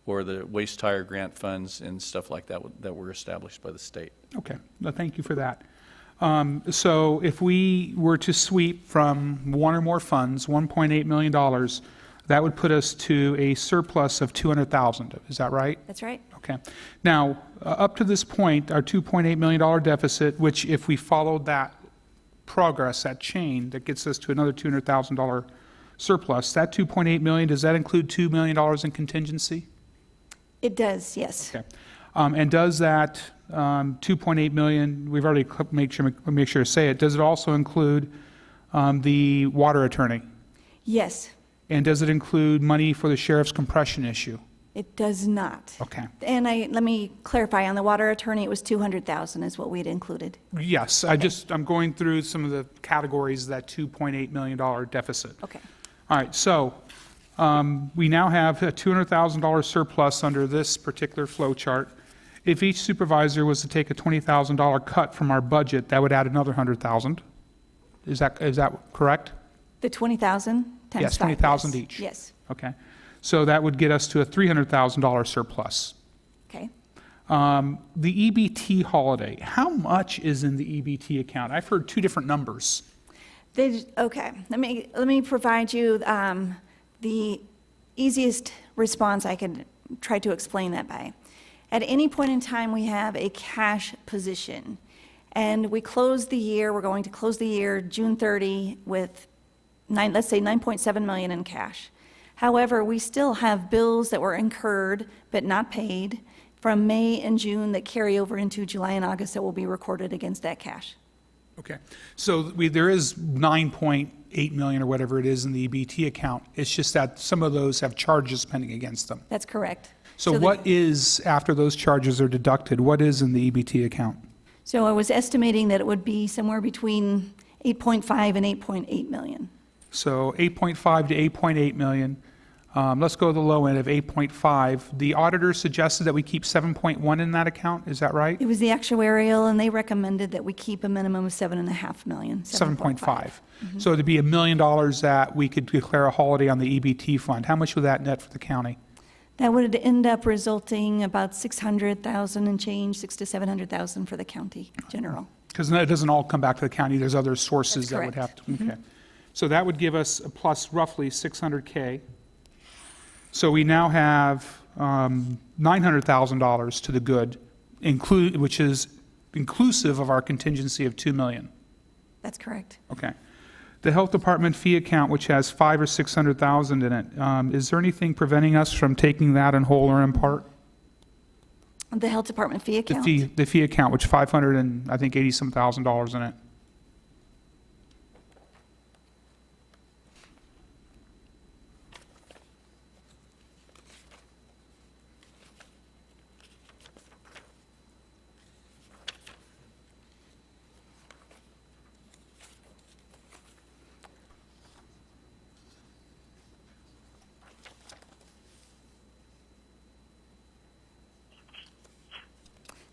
or the waste tire grant funds and stuff like that that were established by the state. Okay, well, thank you for that. So if we were to sweep from one or more funds, $1.8 million, that would put us to a surplus of $200,000. Is that right? That's right. Okay. Now, up to this point, our $2.8 million deficit, which if we followed that progress, that chain, that gets us to another $200,000 surplus, that $2.8 million, does that include $2 million in contingency? It does, yes. Okay. And does that 2.8 million, we've already make sure to say it, does it also include the water attorney? Yes, And does it include money for the sheriff's compression issue? it does not. Okay. And let me clarify, on the water attorney, it was 200,000 is what we'd included. Yes, I'm going through some of the categories of that $2.8 million deficit. Okay. All right, so we now have a $200,000 surplus under this particular flow chart. If each supervisor was to take a $20,000 cut from our budget, that would add another $100,000. Is that correct? The 20,000 times Yes, 5, 20,000 yes. each. Yes, Okay. So that would get us to a $300,000 surplus. okay. The EBT holiday, how much is in the EBT account? I've heard two different numbers. Okay, let me provide you the easiest response I could try to explain that by. At any point in time, we have a cash position, and we close the year, we're going to close the year June 30 with let's say 9.7 million in cash. However, we still have bills that were incurred but not paid from May and June that carry over into July and August that will be recorded against that cash. Okay. So there is 9.8 million or whatever it is in the EBT account. It's just that some of those have charges pending against them. That's correct. So what is, after those charges are deducted, what is in the EBT account? So I was estimating that it would be somewhere between 8.5 and 8.8 million. So 8.5 to 8.8 million. Let's go to the low end of 8.5. The auditor suggested that we keep 7.1 in that account. Is that right? It was the actuarial, and they recommended that we keep a minimum of 7.5 million. 7.5. So it'd be $1 million that we could declare a holiday on the EBT fund. How much would that net for the county? That would end up resulting about 600,000 and change, 600,000 to 700,000 for the county general. Because it doesn't all come back to the county. There's other sources that would have to. Okay. So that would give us a plus roughly 600K. So we now have $900,000 to the good, which is inclusive of our contingency of $2 million. That's correct. Okay. The health department fee account, which has $500,000 or $600,000 in it, is there anything preventing us from taking that in whole or in part? The health department fee account? The fee account, which $500 and I think $80-some thousand in it.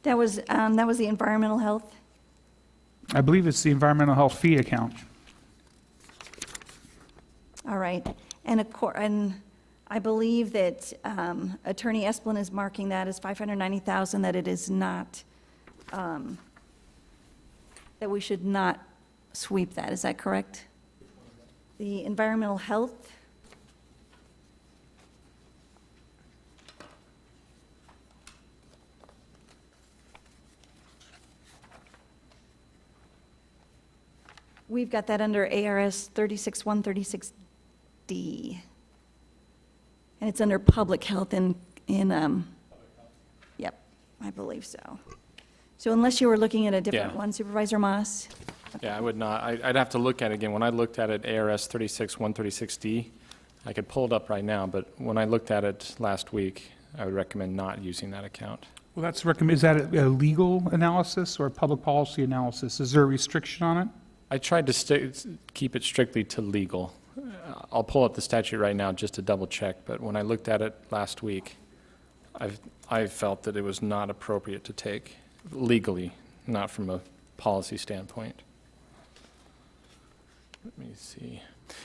That was the environmental health? I believe it's the environmental health fee account. All right. And I believe that Attorney Esplin is marking that as 590,000, that it is not, that we should not sweep that. Is that correct? The environmental health? We've got that under ARS 36136D. And it's under public health yep, I believe so. So unless you were looking at a different one, Supervisor Moss? Yeah, I would not. I'd have to look at it again. When I looked at it, ARS 36136D, I could pull it up right now, but when I looked at it last week, I would recommend not using that account. Well, is that a legal analysis or a public policy analysis? Is there a restriction on it? I tried to keep it strictly to legal. I'll pull up the statute right now just to double check, but when I looked at it last week, I felt that it was not appropriate to take legally, not from a policy standpoint. Let me see.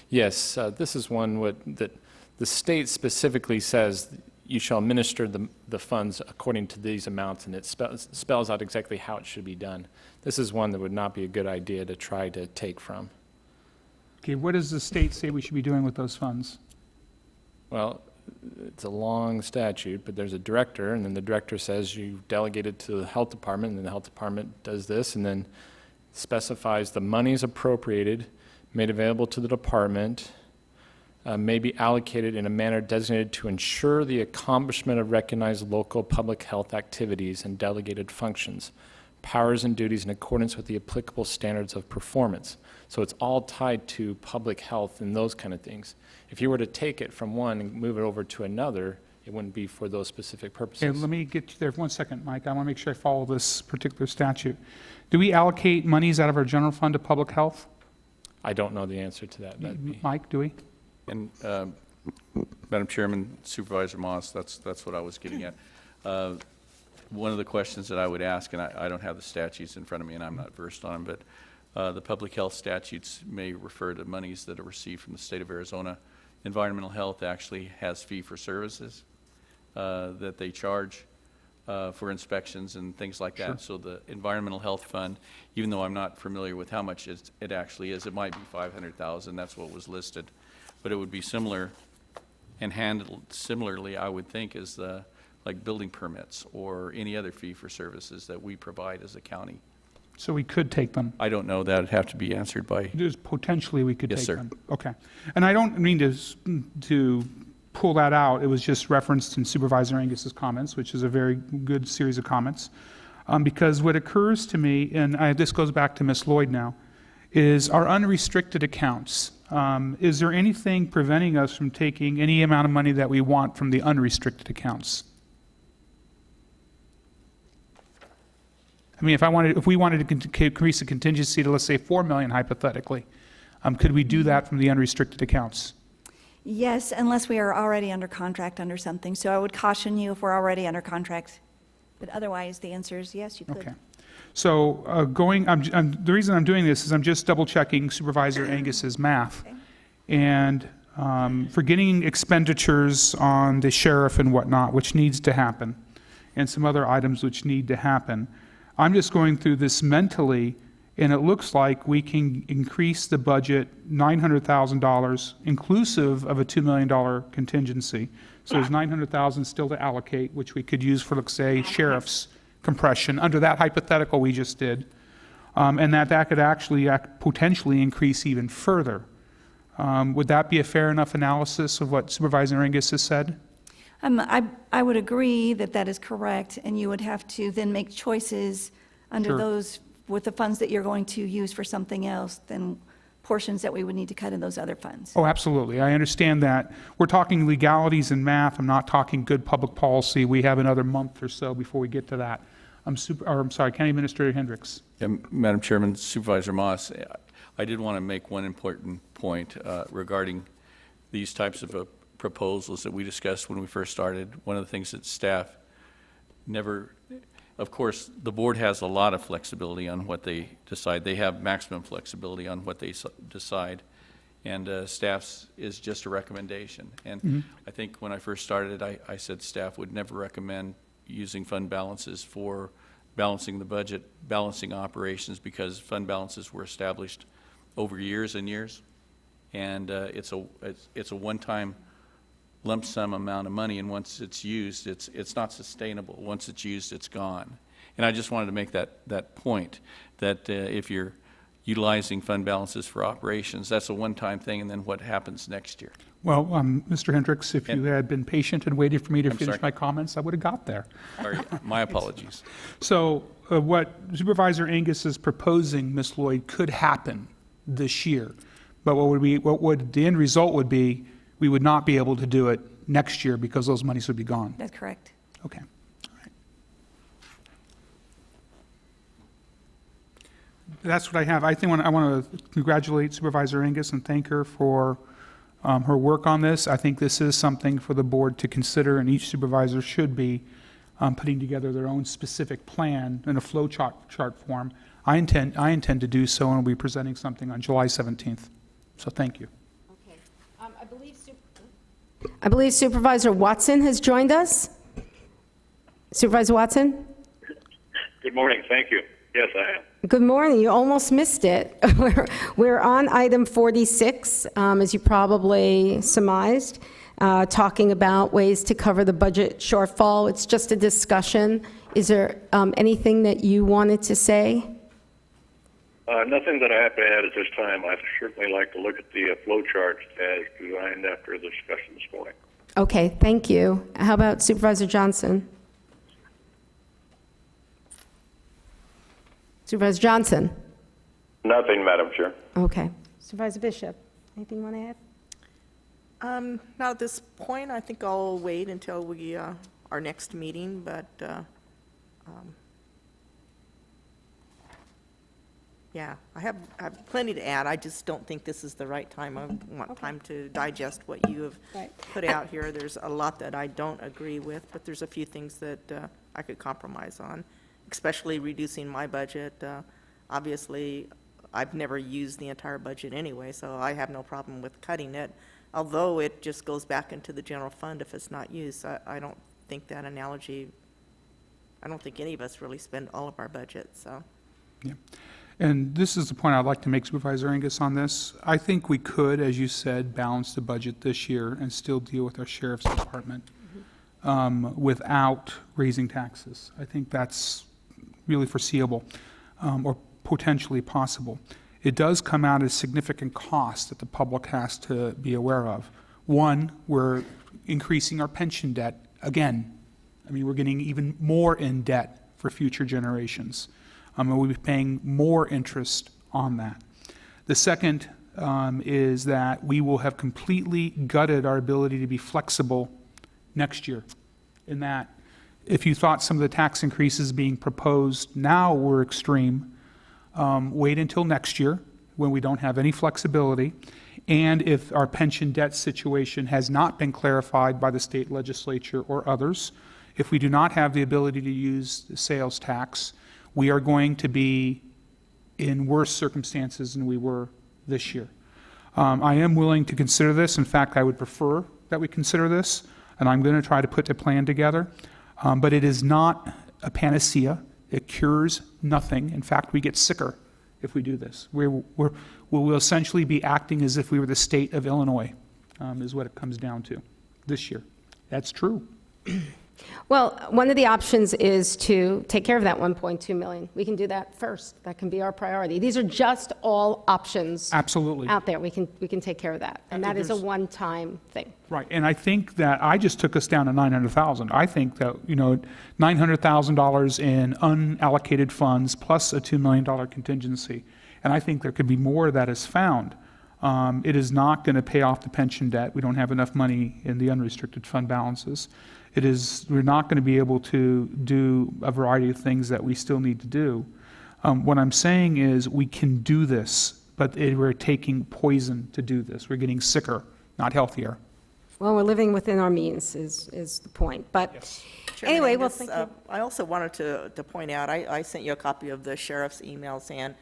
Yes, this is one that the state specifically says you shall administer the funds according to these amounts, and it spells out exactly how it should be done. This is one that would not be a good idea to try to take from. Okay, what does the state say we should be doing with those funds? Well, it's a long statute, but there's a director, and then the director says you delegate it to the health department, and then the health department does this, and then specifies the money is appropriated, made available to the department, may be allocated in a manner designated to ensure the accomplishment of recognized local public health activities and delegated functions, powers and duties in accordance with the applicable standards of performance. So it's all tied to public health and those kind of things. If you were to take it from one and move it over to another, it wouldn't be for those specific purposes. Okay, let me get you there for 1 second, Mike. I want to make sure I follow this particular statute. Do we allocate monies out of our general fund to public health? I don't know the answer to that. Mike, do we? And Madam Chairman, Supervisor Moss, that's what I was getting at. One of the questions that I would ask, and I don't have the statutes in front of me and I'm not versed on them, but the public health statutes may refer to monies that are received from the state of Arizona. Environmental health actually has fee for services that they charge for inspections and things like that. So the environmental health fund, even though I'm not familiar with how much it actually is, it might be 500,000, that's what was listed. But it would be similar and handled similarly, I would think, as like building permits or any other fee for services that we provide as a county. So we could take them? I don't know. That would have to be answered by... Potentially we could Yes, take sir. them. Okay. And I don't mean to pull that out. It was just referenced in Supervisor Angus's comments, which is a very good series of comments. Because what occurs to me, and this goes back to Ms. Lloyd now, is our unrestricted accounts. Is there anything preventing us from taking any amount of money that we want from the unrestricted accounts? I mean, if we wanted to increase the contingency to, let's say, 4 million hypothetically, could we do that from the unrestricted accounts? Yes, unless we are already under contract under something. So I would caution you if we're already under contract. But otherwise, the answer is yes, you could. Okay. So the reason I'm doing this is I'm just double checking Supervisor Angus's math. Okay. And forgetting expenditures on the sheriff and whatnot, which needs to happen, and some other items which need to happen. I'm just going through this mentally, and it looks like we can increase the budget $900,000, inclusive of a $2 million contingency. So there's $900,000 still to allocate, which we could use for, let's say, sheriff's compression, under that hypothetical we just did, and that could actually potentially increase even further. Would that be a fair enough analysis of what Supervisor Angus has said? I would agree that that is correct, and you would have to then make choices under Sure. those, with the funds that you're going to use for something else, than portions that we would need to cut in those other funds. Oh, absolutely. I understand that. We're talking legalities and math. I'm not talking good public policy. We have another month or so before we get to that. I'm sorry, County Administrator Hendricks. Yeah, Madam Chairman, Supervisor Moss, I did want to make one important point regarding these types of proposals that we discussed when we first started. One of the things that staff never, of course, the board has a lot of flexibility on what they decide. They have maximum flexibility on what they decide, and staff's is just a recommendation. And I think when I first started, I said staff would never recommend using fund balances for balancing the budget, balancing operations, because fund balances were established over years and years, and it's a one-time lump sum amount of money, and once it's used, it's not sustainable. Once it's used, it's gone. And I just wanted to make that point, that if you're utilizing fund balances for operations, that's a one-time thing, and then what happens next year? Well, Mr. Hendricks, if you had been patient and waited for me to finish sorry. my comments, I would have got there. Sorry, my apologies. So what Supervisor Angus is proposing, Ms. Lloyd, could happen this year. But what would the end result would be, we would not be able to do it next year because those monies would be gone. That's correct. Okay. All right. That's what I have. I want to congratulate Supervisor Angus and thank her for her work on this. I think this is something for the board to consider, and each supervisor should be putting together their own specific plan in a flow chart form. I intend to do so, and will be presenting something on July 17th. So thank you. Okay. I believe Supervisor Watson has joined us. Supervisor Watson? Good morning. Thank you. Yes, I am. Good morning. You almost missed it. We're on item 46, as you probably surmised, talking about ways to cover the budget shortfall. It's just a discussion. Is there anything that you wanted to say? Nothing that I have to add at this time. I'd certainly like to look at the flow chart as designed after the discussion this morning. Okay, thank you. How about Supervisor Johnson? Supervisor Johnson? Nothing, Madam Chair. Okay. Supervisor Bishop, anything you want to add? Not at this point. I think I'll wait until our next meeting, but yeah, I have plenty to add. I just don't think this is the right time. I want time to digest what you have put out here. There's a lot that I don't agree with, but there's a few things that I could compromise on, especially reducing my budget. Obviously, I've never used the entire budget anyway, so I have no problem with cutting it, although it just goes back into the general fund if it's not used. I don't think that analogy, I don't think any of us really spend all of our budget, so. Yeah. And this is the point I'd like to make, Supervisor Angus, on this. I think we could, as you said, balance the budget this year and still deal with our sheriff's department without raising taxes. I think that's really foreseeable or potentially possible. It does come out at a significant cost that the public has to be aware of. One, we're increasing our pension debt again. I mean, we're getting even more in debt for future generations. And we'll be paying more interest on that. The second is that we will have completely gutted our ability to be flexible next year. In that, if you thought some of the tax increases being proposed now were extreme, wait until next year when we don't have any flexibility. And if our pension debt situation has not been clarified by the state legislature or others, if we do not have the ability to use the sales tax, we are going to be in worse circumstances than we were this year. I am willing to consider this. In fact, I would prefer that we consider this, and I'm going to try to put a plan together. But it is not a panacea. It cures nothing. In fact, we get sicker if we do this. We will essentially be acting as if we were the state of Illinois, is what it comes down to this year. That's true. Well, one of the options is to take care of that 1.2 million. We can do that first. That can be our priority. These are just all options. Absolutely. Out there. We can take care of that. And that is a one-time thing. Right, and I think that I just took us down to 900,000. I think that, $900,000 in unallocated funds plus a $2 million contingency. And I think there could be more that is found. It is not going to pay off the pension debt. We don't have enough money in the unrestricted fund balances. We're not going to be able to do a variety of things that we still need to do. What I'm saying is we can do this, but we're taking poison to do this. We're getting sicker, not healthier. Well, we're living within our means is the point. But Yes. anyway, Chairman well, Angus, thank you. I also wanted to point out, I sent you a copy of the sheriff's email saying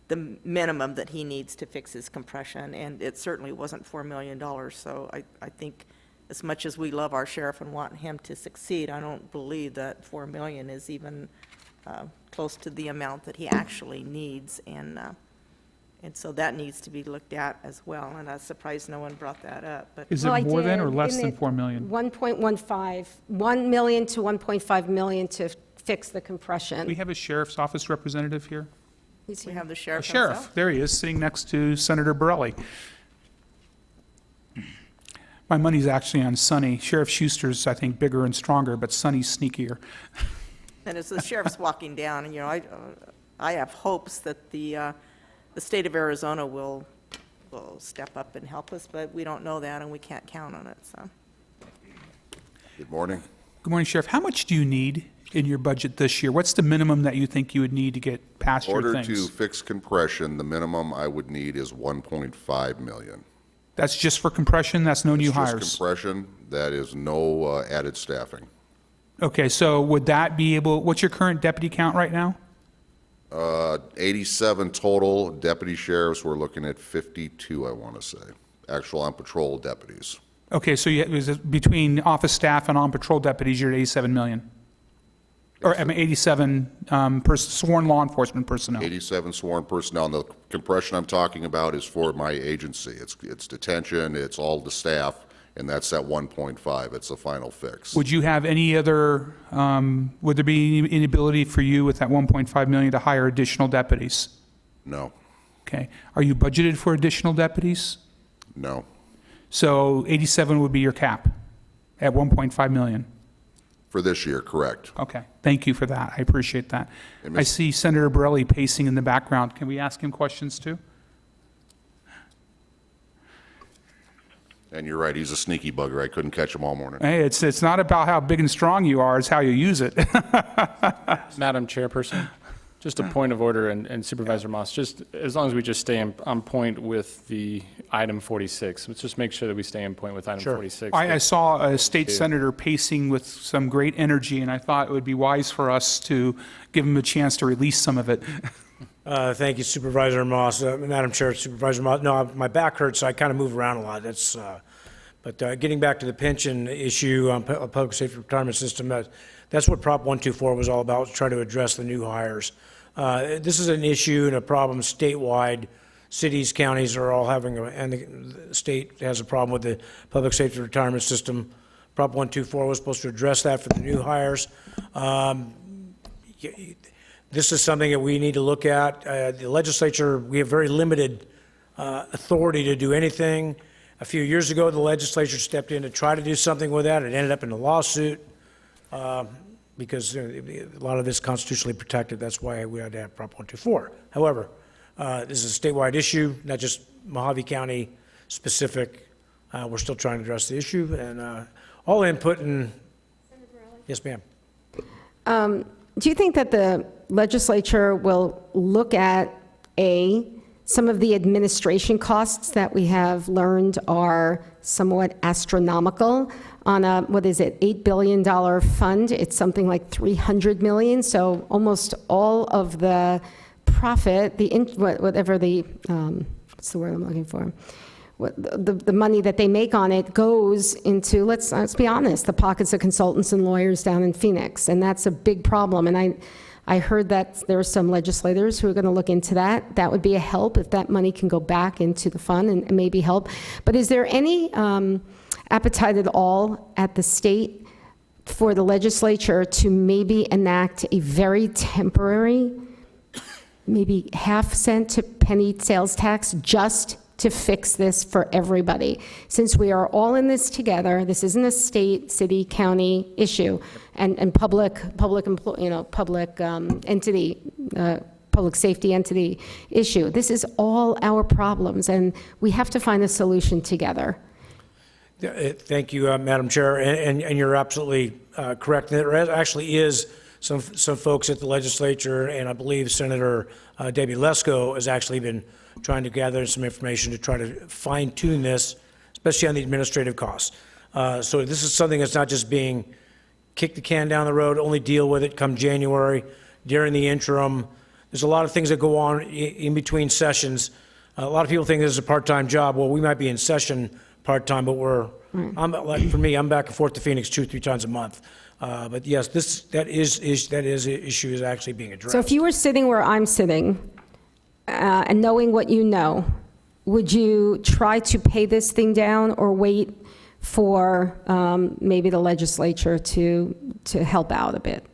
the minimum that he needs to fix his compression, and it certainly wasn't $4 million. So I think as much as we love our sheriff and want him to succeed, I don't believe that $4 million is even close to the amount that he actually needs. And so that needs to be looked at as well. And I was surprised no one brought that up. But Is it more than or less than 4 million? 1.15, 1 million to 1.5 million to fix the compression. We have a sheriff's office representative here. He's we here. have the A sheriff sheriff, himself. there he is, sitting next to Senator Borelli. My money's actually on Sonny. Sheriff Schuster's, I think, bigger and stronger, but Sonny's sneakier. And as the sheriff's walking down, I have hopes that the state of Arizona will step up and help us, but we don't know that and we can't count on it, so. Good morning. Good morning, Sheriff. How much do you need in your budget this year? What's the minimum that you think you would need to get past In your order things? to fix compression, the minimum I would need is 1.5 million. That's just for compression? That's no new It's just hires? compression, that is no added staffing. Okay, so would that be able, what's your current deputy count right now? 87 total deputy sheriffs, we're looking at 52, I want to say, actual on-patrol deputies. Okay, so between office staff and on-patrol deputies, you're at 87 million? Or, 87 sworn law enforcement personnel? 87 sworn personnel, and the compression I'm talking about is for my agency. It's detention, it's all the staff, and that's at 1.5. It's the final fix. Would you have any other, would there be any ability for you with that 1.5 million to hire additional deputies? No. Okay. Are you budgeted for additional deputies? No. So 87 would be your cap at 1.5 million? For this year, correct. Okay. Thank you for that. I appreciate that. And I see Senator Borelli pacing in the background. Can we ask him questions too? And you're right, he's a sneaky bugger. I couldn't catch him all morning. Hey, it's not about how big and strong you are, it's how you use it. Madam Chairperson, just a point of order, and Supervisor Moss, just as long as we just stay on point with the item 46, let's just make sure that we stay in point with item 46. I saw a state senator pacing with some great energy, and I thought it would be wise for us to give him a chance to release some of it. Thank you, Supervisor Moss. Madam Chair, Supervisor Moss, no, my back hurts, so I kind of move around a lot. But getting back to the pension issue on public safety retirement system, that's what Prop 124 was all about, try to address the new hires. This is an issue and a problem statewide. Cities, counties are all having, and the state has a problem with the public safety retirement system. Prop 124 was supposed to address that for the new hires. This is something that we need to look at. The legislature, we have very limited authority to do anything. A few years ago, the legislature stepped in to try to do something with that. It ended up in a lawsuit. because a lot of this is constitutionally protected. That's why we had to have Prop 124. However, this is a statewide issue, not just Mojave County specific. We're still trying to address the issue, and all input and... Yes, ma'am. Do you think that the legislature will look at, some of the administration costs that we have learned are somewhat astronomical on a, what is it, $8 billion fund? It's something like $300 million, so almost all of the profit, whatever the, what's the word I'm looking for? The money that they make on it goes into, let's be honest, the pockets of consultants and lawyers down in Phoenix, and that's a big problem. And I heard that there are some legislators who are going to look into that. That would be a help if that money can go back into the fund and maybe help. But is there any appetite at all at the state for the legislature to maybe enact a very temporary, maybe half-cent to penny sales tax just to fix this for everybody? Since we are all in this together, this isn't a state, city, county issue, and public entity, public safety entity issue. This is all our problems, and we have to find a solution together. Thank you, Madam Chair, and you're absolutely correct. There actually is some folks at the legislature, and I believe Senator Debbie Lesko has actually been trying to gather some information to try to fine-tune this, especially on the administrative costs. So this is something that's not just being kick the can down the road, only deal with it come January. During the interim, there's a lot of things that go on in between sessions. A lot of people think this is a part-time job. Well, we might be in session part-time, but for me, I'm back and forth to Phoenix 2-3 times a month. But yes, that is an issue is actually being addressed. So if you were sitting where I'm sitting, and knowing what you know, would you try to pay this thing down or wait for maybe the legislature to help out a bit?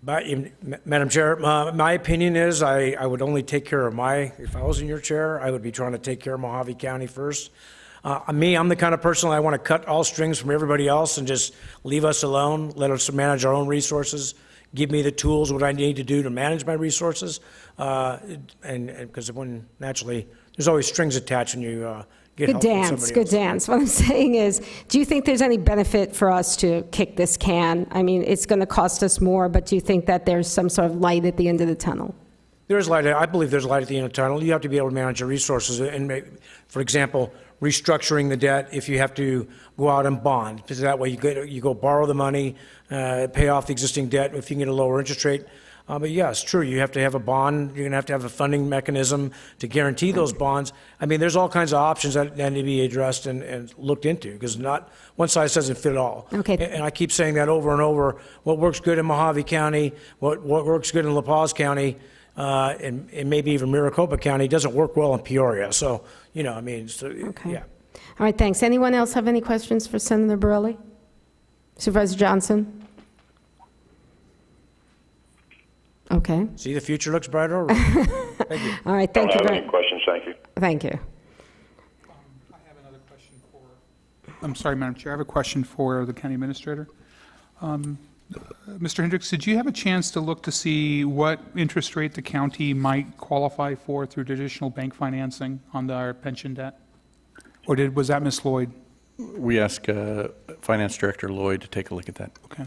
Madam Chair, my opinion is I would only take care of if I was in your chair, I would be trying to take care of Mojave County first. I'm the kind of person I want to cut all strings from everybody else and just leave us alone, let us manage our own resources, give me the tools, what I need to do to manage my resources, and because when naturally, there's always strings attached when you get help from somebody else. Good dance. What I'm saying is, do you think there's any benefit for us to kick this can? I mean, it's going to cost us more, but do you think that there's some sort of light at the end of the tunnel? There is light. I believe there's light at the end of the tunnel. You have to be able to manage your resources and, for example, restructuring the debt if you have to go out and bond. Because that way you go borrow the money, pay off the existing debt if you can get a lower interest rate. But yeah, it's true. You have to have a bond. You're going to have a funding mechanism to guarantee those bonds. I mean, there's all kinds of options that need to be addressed and looked into because not one size doesn't fit all. Okay. And I keep saying that over and over. What works good in Mojave County, what works good in La Paz County, and maybe even Maricopa County doesn't work well in Peoria. So, Okay. Yeah. All right, thanks. Anyone else have any questions for Senator Borelli? Supervisor Johnson? Okay. See, the future looks brighter already. Thank you. All right, thank you I don't have very any questions, thank you. Thank you. I have another question I'm sorry, Madam Chair, I have a question for the county administrator. Mr. Hendricks, did you have a chance to look to see what interest rate the county might qualify for through traditional bank financing on our pension debt? Or was that Ms. Lloyd? We asked Finance Director Lloyd to take a look at that. Okay.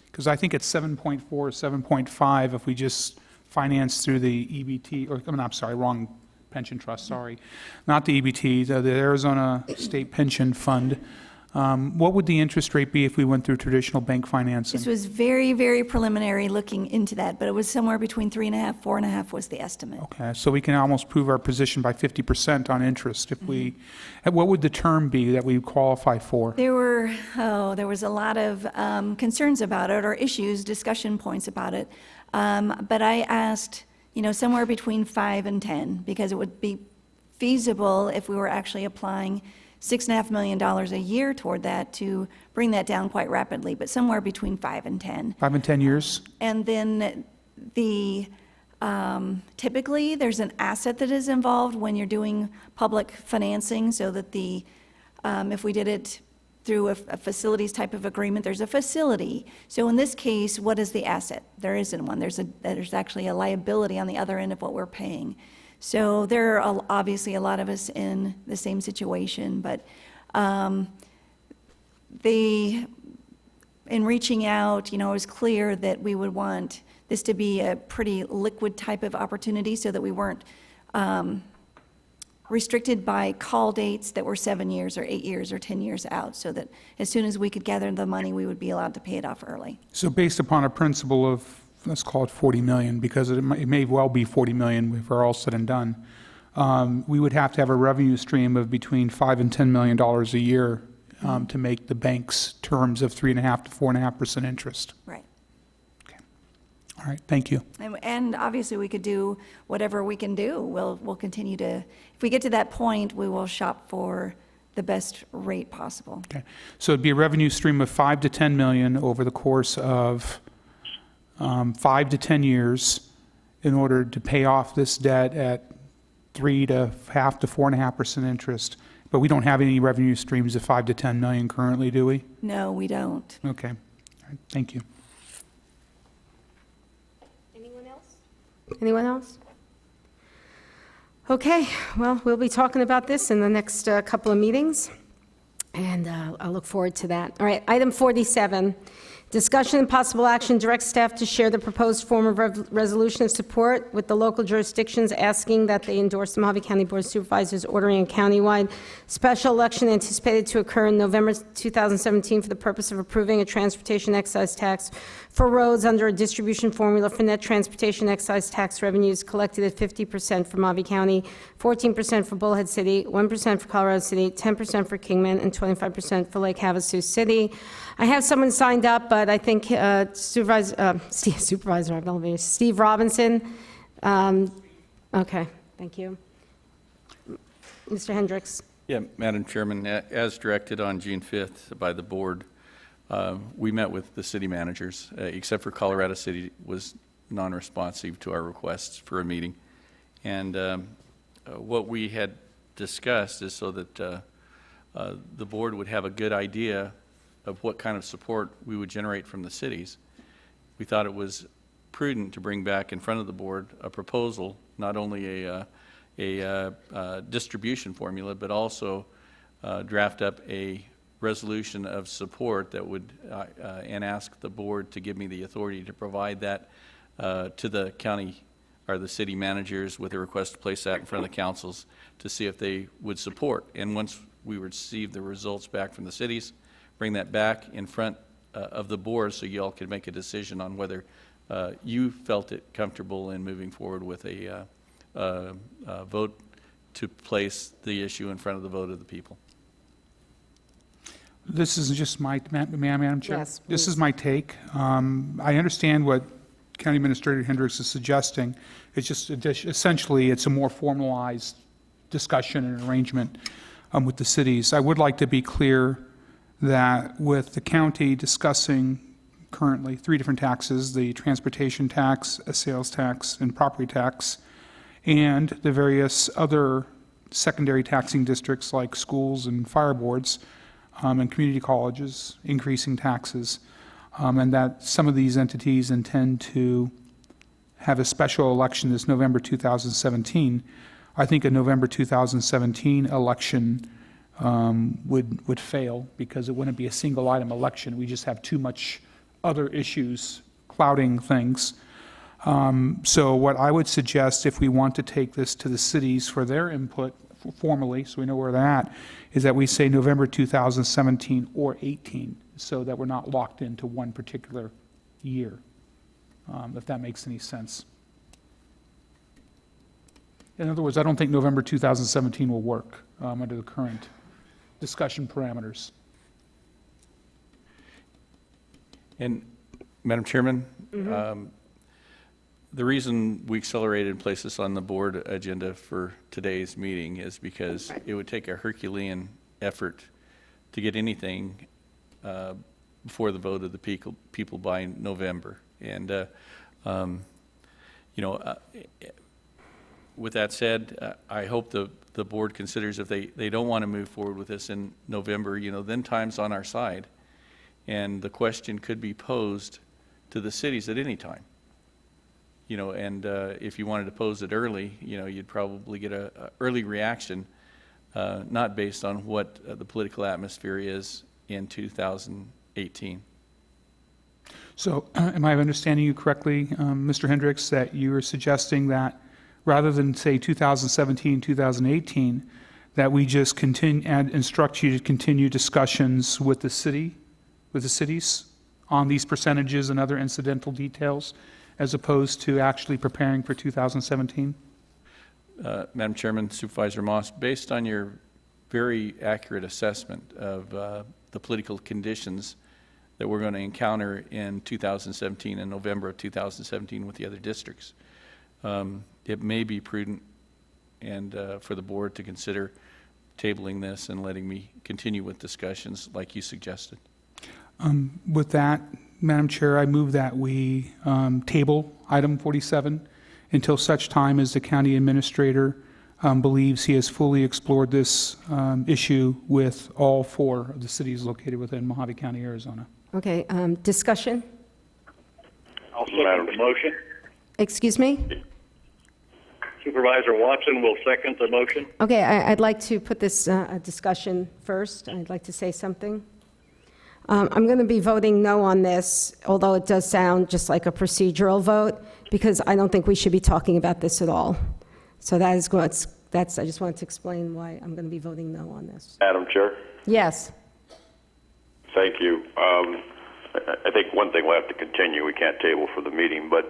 Because I think it's 7.4, 7.5 if we just finance through the EBT, I'm sorry, wrong pension trust, sorry. Not the EBT, the Arizona State Pension Fund. What would the interest rate be if we went through traditional bank financing? This was very, very preliminary looking into that, but it was somewhere between 3.5, 4.5 was the estimate. Okay, so we can almost prove our position by 50% on interest if we, what would the term be that we qualify for? There was a lot of concerns about it, or issues, discussion points about it. But I asked, somewhere between 5 and 10, because it would be feasible if we were actually applying $6.5 million a year toward that to bring that down quite rapidly, but somewhere between 5 and 10. 5 and 10 years? And then typically there's an asset that is involved when you're doing public financing, so that if we did it through a facilities type of agreement, there's a facility. So in this case, what is the asset? There isn't one. There's actually a liability on the other end of what we're paying. So there are obviously a lot of us in the same situation, but in reaching out, it was clear that we would want this to be a pretty liquid type of opportunity so that we weren't restricted by call dates that were 7 years or 8 years or 10 years out, so that as soon as we could gather the money, we would be allowed to pay it off early. So based upon a principle of, let's call it 40 million, because it may well be 40 million if we're all said and done, we would have to have a revenue stream of between $5 and $10 million a year to make the bank's terms of 3.5% to 4.5% interest. Right. All right, thank you. And obviously, we could do whatever we can do. We'll continue to, if we get to that point, we will shop for the best rate possible. Okay, so it'd be a revenue stream of 5 to 10 million over the course of 5 to 10 years in order to pay off this debt at 3.5% to 4.5% interest. But we don't have any revenue streams of 5 to 10 million currently, do we? No, we don't. Okay, all right, thank you. Anyone else? Okay, well, we'll be talking about this in the next couple of meetings, and I'll look forward to that. All right, item 47, discussion and possible action, direct staff to share the proposed form of resolution of support with the local jurisdictions, asking that they endorse the Mojave County Board of Supervisors ordering a countywide special election anticipated to occur in November 2017 for the purpose of approving a transportation excise tax for roads under a distribution formula for net transportation excise tax revenues collected at 50% for Mojave County, 14% for Bullhead City, 1% for Colorado City, 10% for Kingman, and 25% for Lake Havasu City. I have someone signed up, but I think Supervisor Steve Robinson. Okay, thank you. Mr. Hendricks. Yeah, Madam Chairman, as directed on June 5th by the board, we met with the city managers, except for Colorado City was non-responsive to our requests for a meeting. And what we had discussed is so that the board would have a good idea of what kind of support we would generate from the cities. We thought it was prudent to bring back in front of the board a proposal, not only a distribution formula, but also draft up a resolution of support that would, and ask the board to give me the authority to provide that to the county or the city managers with a request to place that in front of the councils to see if they would support. And once we receive the results back from the cities, bring that back in front of the board so you all could make a decision on whether you felt it comfortable in moving forward with a vote to place the issue in front of the vote of the people. This is just Madam Chair? Yes, This please. is my take. I understand what County Administrator Hendricks is suggesting. It's just essentially, it's a more formalized discussion and arrangement with the cities. I would like to be clear that with the county discussing currently 3 different taxes, the transportation tax, a sales tax, and property tax, and the various other secondary taxing districts like schools and fire boards, and community colleges, increasing taxes, and that some of these entities intend to have a special election this November 2017. I think a November 2017 election would fail because it wouldn't be a single item election. We just have too much other issues clouding things. So what I would suggest, if we want to take this to the cities for their input formally, so we know where they're at, is that we say November 2017 or 18, so that we're not locked into one particular year, if that makes any sense. In other words, I don't think November 2017 will work under the current discussion parameters. And Madam Chairman, the reason we accelerated and placed this on the board agenda for today's meeting is because it would take a Herculean effort to get anything before the vote of the people by November. And, With that said, I hope the board considers if they don't want to move forward with this in November, then time's on our side. And the question could be posed to the cities at any time. And if you wanted to pose it early, you'd probably get a early reaction, not based on what the political atmosphere is in 2018. So am I understanding you correctly, Mr. Hendricks, that you are suggesting that rather than say 2017, 2018, that we just continue and instruct you to continue discussions with the cities on these percentages and other incidental details, as opposed to actually preparing for 2017? Madam Chairman, Supervisor Moss, based on your very accurate assessment of the political conditions that we're going to encounter in 2017 and November of 2017 with the other districts, it may be prudent and for the board to consider tabling this and letting me continue with discussions like you suggested. With that, Madam Chair, I move that we table item 47 until such time as the county administrator believes he has fully explored this issue with all 4 of the cities located within Mojave County, Arizona. Okay, discussion? I'll second the motion. Excuse me? Supervisor Watson will second the motion. Okay, I'd like to put this discussion first. I'd like to say something. I'm going to be voting no on this, although it does sound just like a procedural vote, because I don't think we should be talking about this at all. So I just wanted to explain why I'm going to be voting no on this. Madam Chair? Yes. Thank you. I think one thing we'll have to continue. We can't table for the meeting, but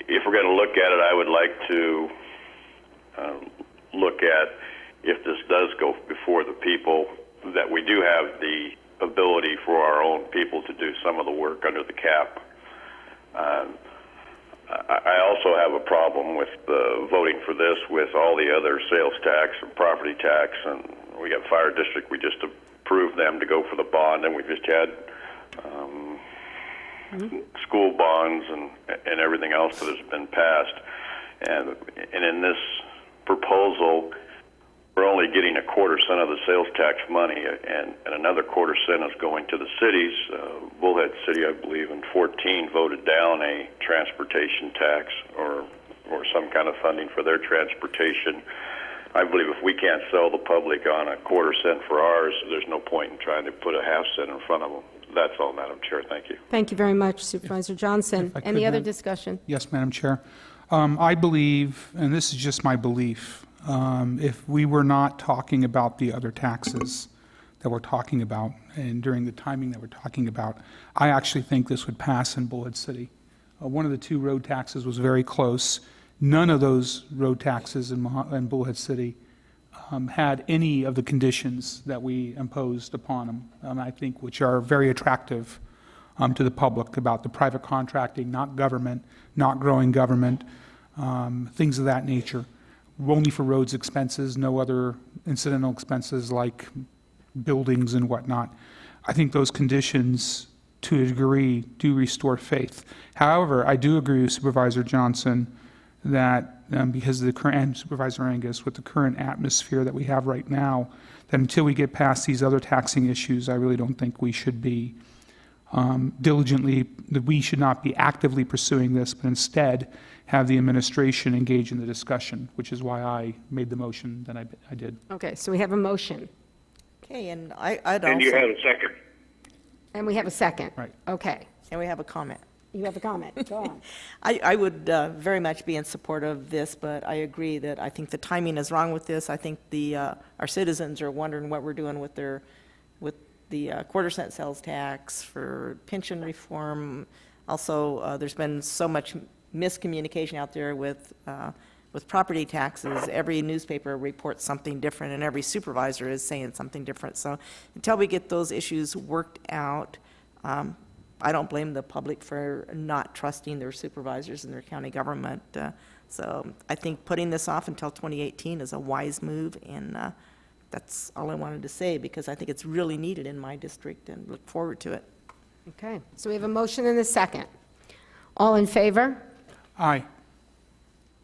if we're going to look at it, I would like to look at if this does go before the people, that we do have the ability for our own people to do some of the work under the cap. I also have a problem with voting for this with all the other sales tax and property tax, and we got fire district. We just approved them to go for the bond, and we just had school bonds and everything else that has been passed. And in this proposal, we're only getting 1/4 of the sales tax money, and another 1/4 is going to the cities. Bullhead City, I believe, in 14 voted down a transportation tax or some kind of funding for their transportation. I believe if we can't sell the public on 1/4 cent for ours, there's no point in trying to put 1/2 cent in front of them. That's all, Madam Chair. Thank you. Thank you very much, Supervisor Johnson. If I could, Any other Madam- discussion? Yes, Madam Chair. I believe, and this is just my belief, if we were not talking about the other taxes that we're talking about, and during the timing that we're talking about, I actually think this would pass in Bullhead City. One of the 2 road taxes was very close. None of those road taxes in Bullhead City had any of the conditions that we imposed upon them, I think, which are very attractive to the public about the private contracting, not government, not growing government, things of that nature. Only for roads expenses, no other incidental expenses like buildings and whatnot. I think those conditions, to a degree, do restore faith. However, I do agree with Supervisor Johnson that because of the current, and Supervisor Angus, with the current atmosphere that we have right now, that until we get past these other taxing issues, I really don't think we should be that we should not be actively pursuing this, but instead have the administration engage in the discussion, which is why I made the motion that I did. Okay, so we have a motion. Okay, and I'd also... And you had a second. And we have a second. Right. Okay. And we have a comment. You have a comment. Go on. I would very much be in support of this, but I agree that I think the timing is wrong with this. I think our citizens are wondering what we're doing with the 1/4 cent sales tax for pension reform. Also, there's been so much miscommunication out there with property taxes. Every newspaper reports something different, and every supervisor is saying something different. So until we get those issues worked out, I don't blame the public for not trusting their supervisors and their county government. So I think putting this off until 2018 is a wise move, and that's all I wanted to say, because I think it's really needed in my district and look forward to it. Okay, so we have a motion and a second. All in favor? Aye.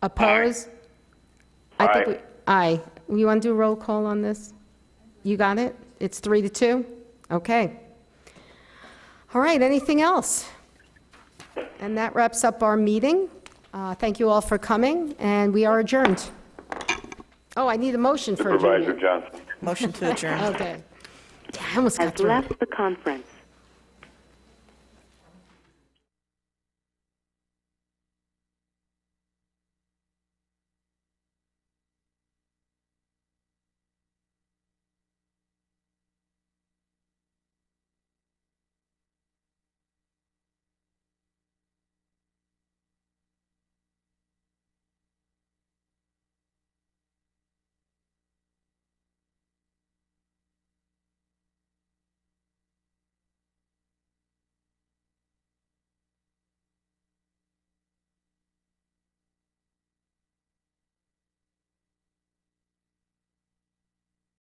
Opposed? I think Aye. Aye. You want to do a roll call on this? You got it? It's 3-2? Okay. All right, anything else? And that wraps up our meeting. Thank you all for coming, and we are adjourned. Oh, I need a motion for Supervisor adjournment. Johnson. Motion to adjourn. Okay. Yeah, I almost got Has through. left the conference.